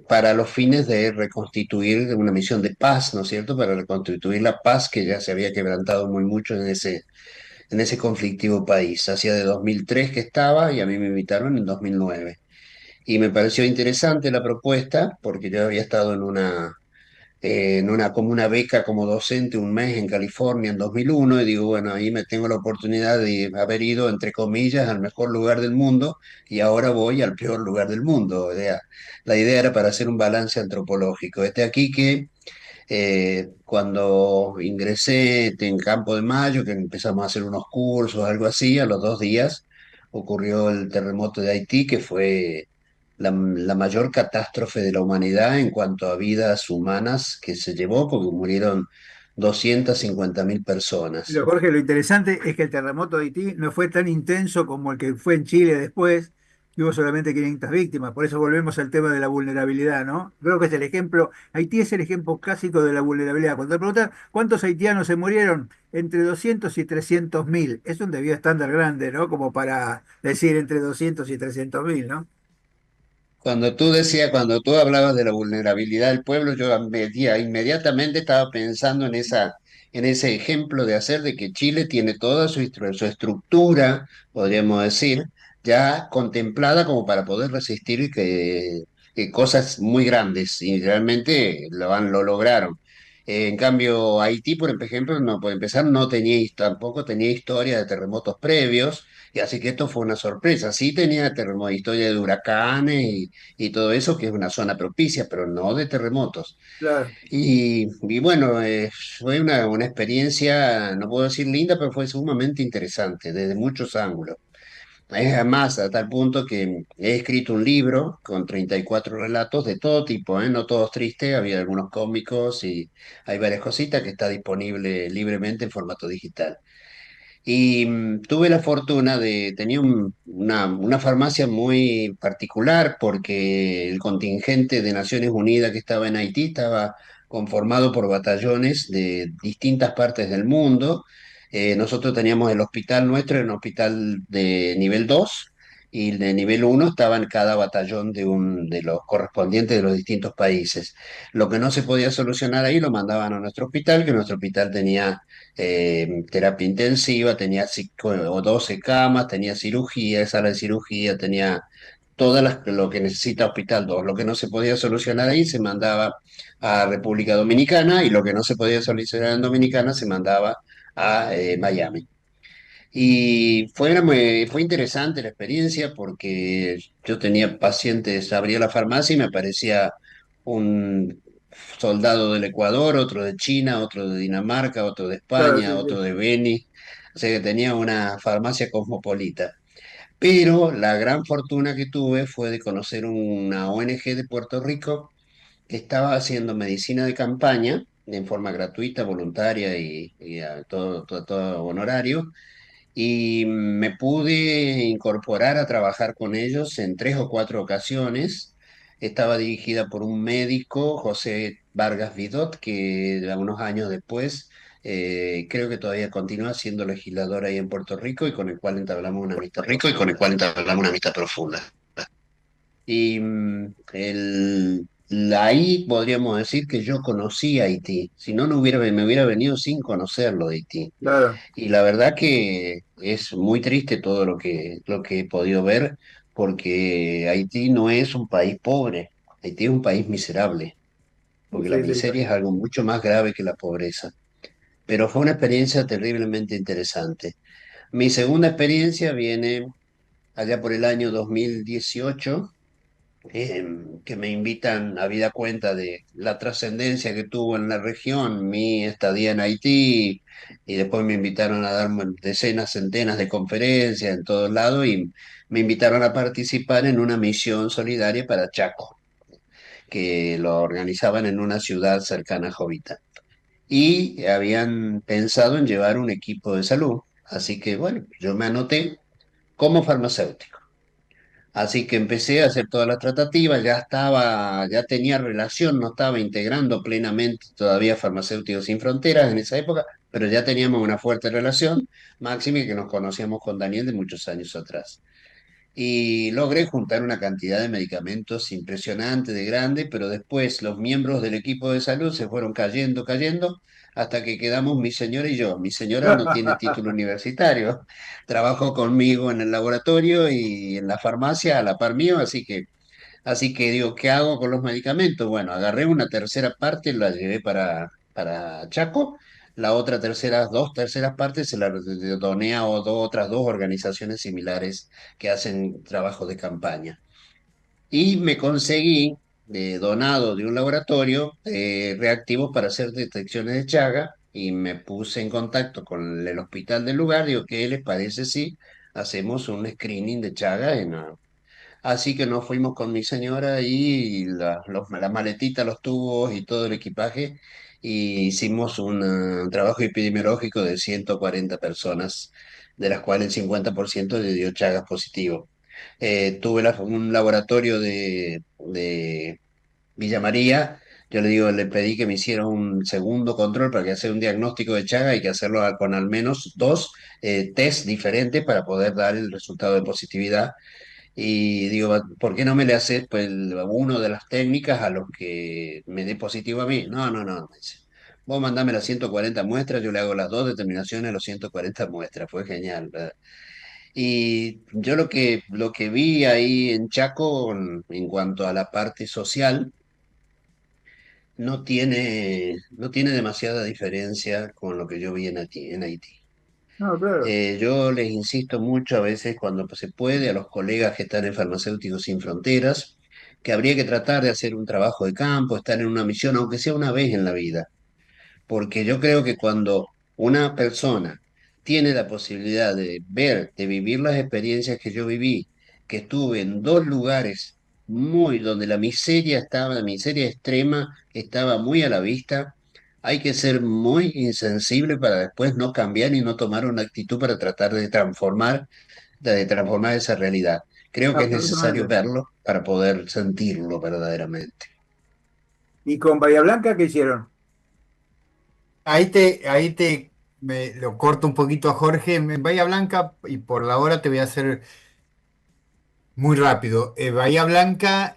Para los fines de reconstituir una misión de paz, ¿no es cierto? Para reconstituir la paz que ya se había quebrantado muy mucho en ese conflictivo país. Hacía de 2003 que estaba y a mí me invitaron en 2009. Y me pareció interesante la propuesta porque yo había estado como una beca como docente un mes en California en 2001 y digo, bueno, ahí me tengo la oportunidad de haber ido, entre comillas, al mejor lugar del mundo y ahora voy al peor lugar del mundo. O sea, la idea era para hacer un balance antropológico. Este aquí que cuando ingresé en Campo de Mayo, que empezamos a hacer unos cursos, algo así, a los 2 días ocurrió el terremoto de Haití, que fue la mayor catástrofe de la humanidad en cuanto a vidas humanas que se llevó, porque murieron 250.000 personas. Pero Jorge, lo interesante es que el terremoto de Haití no fue tan intenso como el que fue en Chile después, que hubo solamente 500 víctimas. Por eso volvemos al tema de la vulnerabilidad, ¿no? Creo que es el ejemplo, Haití es el ejemplo clásico de la vulnerabilidad. Cuando te preguntan cuántos haitianos se murieron, entre 200 y 300.000. Es un debido estándar grande, ¿no? Como para decir entre 200 y 300.000, ¿no? Cuando tú hablabas de la vulnerabilidad del pueblo, inmediatamente estaba pensando en ese ejemplo de hacer de que Chile tiene toda su estructura, podríamos decir, ya contemplada como para poder resistir que cosas muy grandes y realmente lo lograron. En cambio, Haití, por ejemplo, no, por empezar, tampoco tenía historia de terremotos previos, y así que esto fue una sorpresa. Sí tenía historia de huracanes y todo eso, que es una zona propicia, pero no de terremotos. Claro. Y bueno, fue una experiencia, no puedo decir linda, pero fue sumamente interesante desde muchos ángulos. Es más, a tal punto que he escrito un libro con 34 relatos de todo tipo, ¿eh? No todos tristes, había algunos cómicos y hay varias cositas que está disponible libremente en formato digital. Y tuve la fortuna tenía una farmacia muy particular porque el contingente de Naciones Unidas que estaba en Haití estaba conformado por batallones de distintas partes del mundo. Nosotros teníamos el hospital nuestro, era un hospital de nivel 2 y de nivel 1 estaban cada batallón de los correspondientes de los distintos países. Lo que no se podía solucionar ahí lo mandaban a nuestro hospital, que nuestro hospital tenía terapia intensiva, tenía 12 camas, tenía cirugía, sala de cirugía, tenía lo que necesita Hospital 2. Lo que no se podía solucionar ahí se mandaba a República Dominicana y lo que no se podía solucionar en Dominicana se mandaba a Miami. Y fue interesante la experiencia porque yo tenía pacientes, abría la farmacia y me aparecía un soldado del Ecuador, otro de China, otro de Dinamarca, otro de Claro, sí, España, sí. otro de Beni. O sea que tenía una farmacia cosmopolita. Pero la gran fortuna que tuve fue de conocer una ONG de Puerto Rico que estaba haciendo medicina de campaña en forma gratuita, voluntaria y a todo honorario y me pude incorporar a trabajar con ellos en 3 o 4 ocasiones. Estaba dirigida por un médico, José Vargas Vidot, que unos años después creo que todavía continúa siendo legislador ahí en Puerto Rico y con el cual entablamos una amistad profunda. Y ahí podríamos decir que yo conocí a Haití, si no, me hubiera venido sin conocerlo de Haití. Claro. Y la verdad que es muy triste todo lo que he podido ver, porque Haití no es un país pobre, Haití es un país miserable, porque la Sí, sí, miseria es algo mucho más grave que la pobreza. Pero fue una experiencia terriblemente interesante. Mi segunda experiencia viene allá por el año 2018, que me invitan a vida cuenta de la trascendencia que tuvo en la región mi estadía en Haití, y después me invitaron a dar decenas, centenas de conferencias en todos lados y me invitaron a participar en una misión solidaria para Chaco, que lo organizaban en una ciudad cercana a Jovita. Y habían pensado en llevar un equipo de salud. Así que bueno, yo me anoté como farmacéutico. Así que empecé a hacer todas las tratativas, ya tenía relación, no estaba integrando plenamente todavía Farmacéuticos Sin Fronteras en esa época, pero ya teníamos una fuerte relación, máxime que nos conocíamos con Daniel de muchos años atrás. Y logré juntar una cantidad de medicamentos impresionante, de grande, pero después los miembros del equipo de salud se fueron cayendo, hasta que quedamos mi señora y yo. Mi señora no tiene título universitario, trabajó conmigo en el laboratorio y en la farmacia a la par mío, así que digo, ¿qué hago con los medicamentos? Bueno, agarré una tercera parte, la llevé para Chaco, la otra tercera, 2 terceras partes se la doné a otras 2 organizaciones similares que hacen trabajo de campaña. Y me conseguí, donado de un laboratorio, reactivos para hacer detecciones de Chaga y me puse en contacto con el hospital del lugar. Digo, ¿qué les parece si hacemos un screening de Chaga Así que nos fuimos con mi señora y la maletita, los tubos y todo el equipaje y hicimos un trabajo epidemiológico de 140 personas, de las cuales el 50% le dio Chagas positivo. Tuve un laboratorio de Villa María. Yo le pedí que me hiciera un segundo control para que hacer un diagnóstico de Chaga. Hay que hacerlo con al menos 2 test diferentes para poder dar el resultado de positividad. Y digo, ¿por qué no me le haces pues, uno de las técnicas a los que me dé positivo a mí? No, no, no, me dice. Vos mandame las 140 muestras, yo le hago las 2 determinaciones a los 140 muestras. Fue genial, ¿verdad? Y yo lo que vi ahí en Chaco en cuanto a la parte social, no tiene demasiada diferencia con lo que yo vi en Haití. No, claro. Yo les insisto mucho a veces cuando se puede a los colegas que están en Farmacéuticos Sin Fronteras, que habría que tratar de hacer un trabajo de campo, estar en una misión, aunque sea una vez en la vida, porque yo creo que cuando una persona tiene la posibilidad de ver, de vivir las experiencias que yo viví, que estuve en 2 lugares donde la miseria extrema estaba muy a la vista, hay que ser muy insensible para después no cambiar y no tomar una actitud para tratar de transformar esa realidad. Creo que es necesario Absolutamente. verlo para poder sentirlo verdaderamente. ¿Y con Bahía Blanca qué hicieron? Me lo corto un poquito a Jorge. En Bahía Blanca, y por la hora te voy a hacer muy rápido. Bahía Blanca,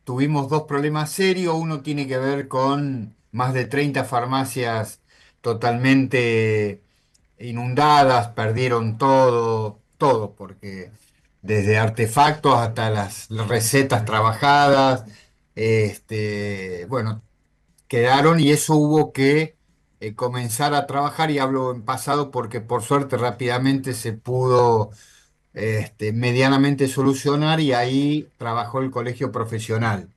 tuvimos dos problemas serios. Uno tiene que ver con más de 30 farmacias totalmente inundadas, perdieron todo, todo, porque desde artefactos hasta las recetas trabajadas, bueno, quedaron y eso hubo que comenzar a trabajar, y hablo en pasado porque por suerte rápidamente se pudo medianamente solucionar, y ahí trabajó el colegio profesional.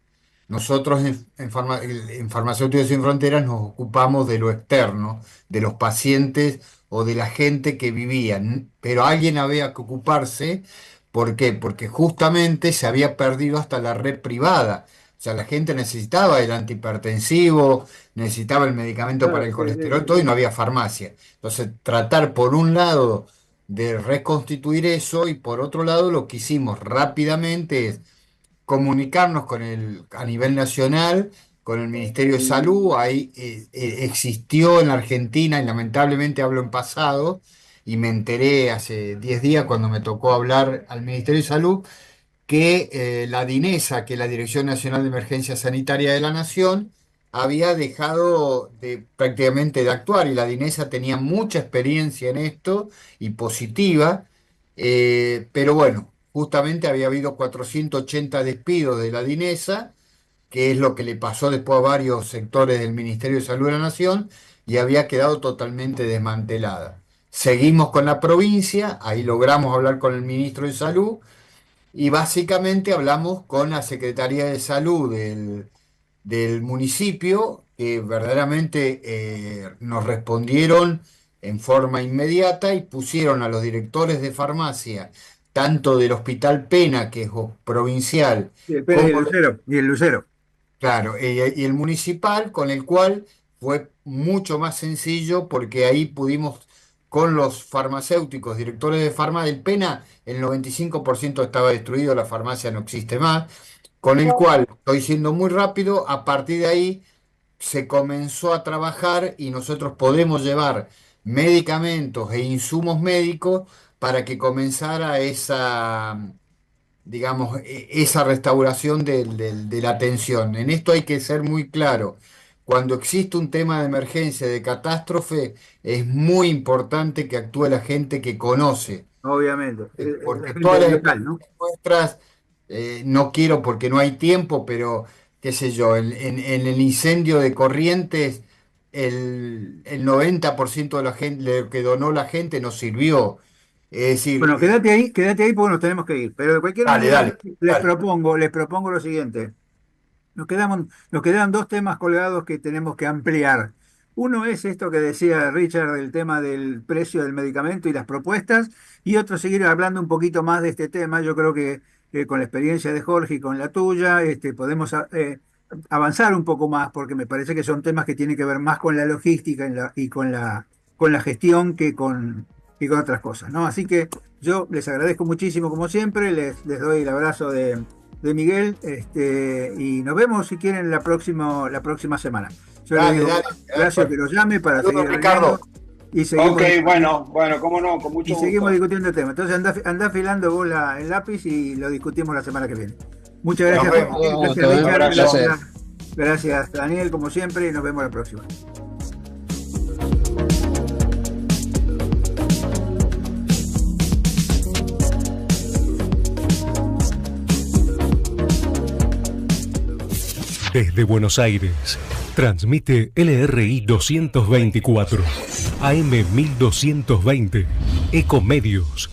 Nosotros en Farmacéuticos Sin Fronteras nos ocupamos de lo externo, de los pacientes o de la gente que vivía, pero alguien había que ocuparse. ¿Por qué? Porque justamente se había perdido hasta la red privada. O sea, la gente necesitaba el antihipertensivo, necesitaba el medicamento para Claro, el sí, sí, colesterol, sí, todo, y no sí. había farmacia. Entonces, tratar por un lado de reconstituir eso, y por otro lado lo que hicimos rápidamente es comunicarnos a nivel nacional con el Ministerio de Salud. Ahí existió en la Argentina, y lamentablemente hablo en pasado, y me enteré hace 10 días cuando me tocó hablar al Ministerio de Salud, que la DINESA, que es la Dirección Nacional de Emergencia Sanitaria de la Nación, había dejado prácticamente de actuar, y la DINESA tenía mucha experiencia en esto y positiva, pero bueno, justamente había habido 480 despidos de la DINESA, que es lo que le pasó después a varios sectores del Ministerio de Salud de la Nación, y había quedado totalmente desmantelada. Seguimos con la provincia, ahí logramos hablar con el ministro de Salud, y básicamente hablamos con la Secretaría de Salud del municipio, que verdaderamente nos respondieron en forma inmediata y pusieron a los directores de farmacia, tanto del Hospital Pena, que es provincial, Y el Pérez y el como Lucero. Y el Lucero. claro, y el municipal, con el cual fue mucho más sencillo, porque ahí pudimos, con los farmacéuticos, directores de farmacia del Pena, el 95% estaba destruido, la farmacia no existe más, con el cual, estoy siendo muy rápido, a partir de ahí se comenzó a trabajar, y nosotros podemos llevar medicamentos e insumos médicos para que comenzara digamos, esa restauración de la atención. En esto hay que ser muy claro. Cuando existe un tema de emergencia, de catástrofe, es muy importante que actúe la gente que conoce, Obviamente. La porque todas gente las local, ¿no? experiencias nuestras, no quiero porque no hay tiempo, pero qué sé yo, en el incendio de Corrientes, el 90% de la gente, de lo que donó la gente nos sirvió. Es decir, Bueno, quédate ahí porque nos tenemos que ir. Pero de cualquier dale, manera, dale, dale. les propongo lo siguiente. Nos quedan dos temas colgados que tenemos que ampliar. Uno es esto que decía Richard del tema del precio del medicamento y las propuestas, y otro seguir hablando un poquito más de este tema. Yo creo que con la experiencia de Jorge y con la tuya, podemos avanzar un poco más, porque me parece que son temas que tienen que ver más con la logística y con la gestión que con otras cosas, ¿no? Así que yo les agradezco muchísimo, como siempre, les doy el abrazo de Miguel, y nos vemos si quieren la próxima semana. Yo le Dale, digo dale. gracias que los llame para Saludos, seguir Ricardo. hablando y seguimos, Ok, bueno, cómo no, con mucho y seguimos gusto. discutiendo el tema. Entonces anda afilando vos el lápiz y lo discutimos la semana que viene. Muchas Nos gracias, vemos. Jorge, Nos gracias vemos. Richard, Un placer. gracias Daniel, como siempre, y nos vemos la próxima. Desde Buenos Aires, transmite LRI 224, AM 1220, Ecomedios.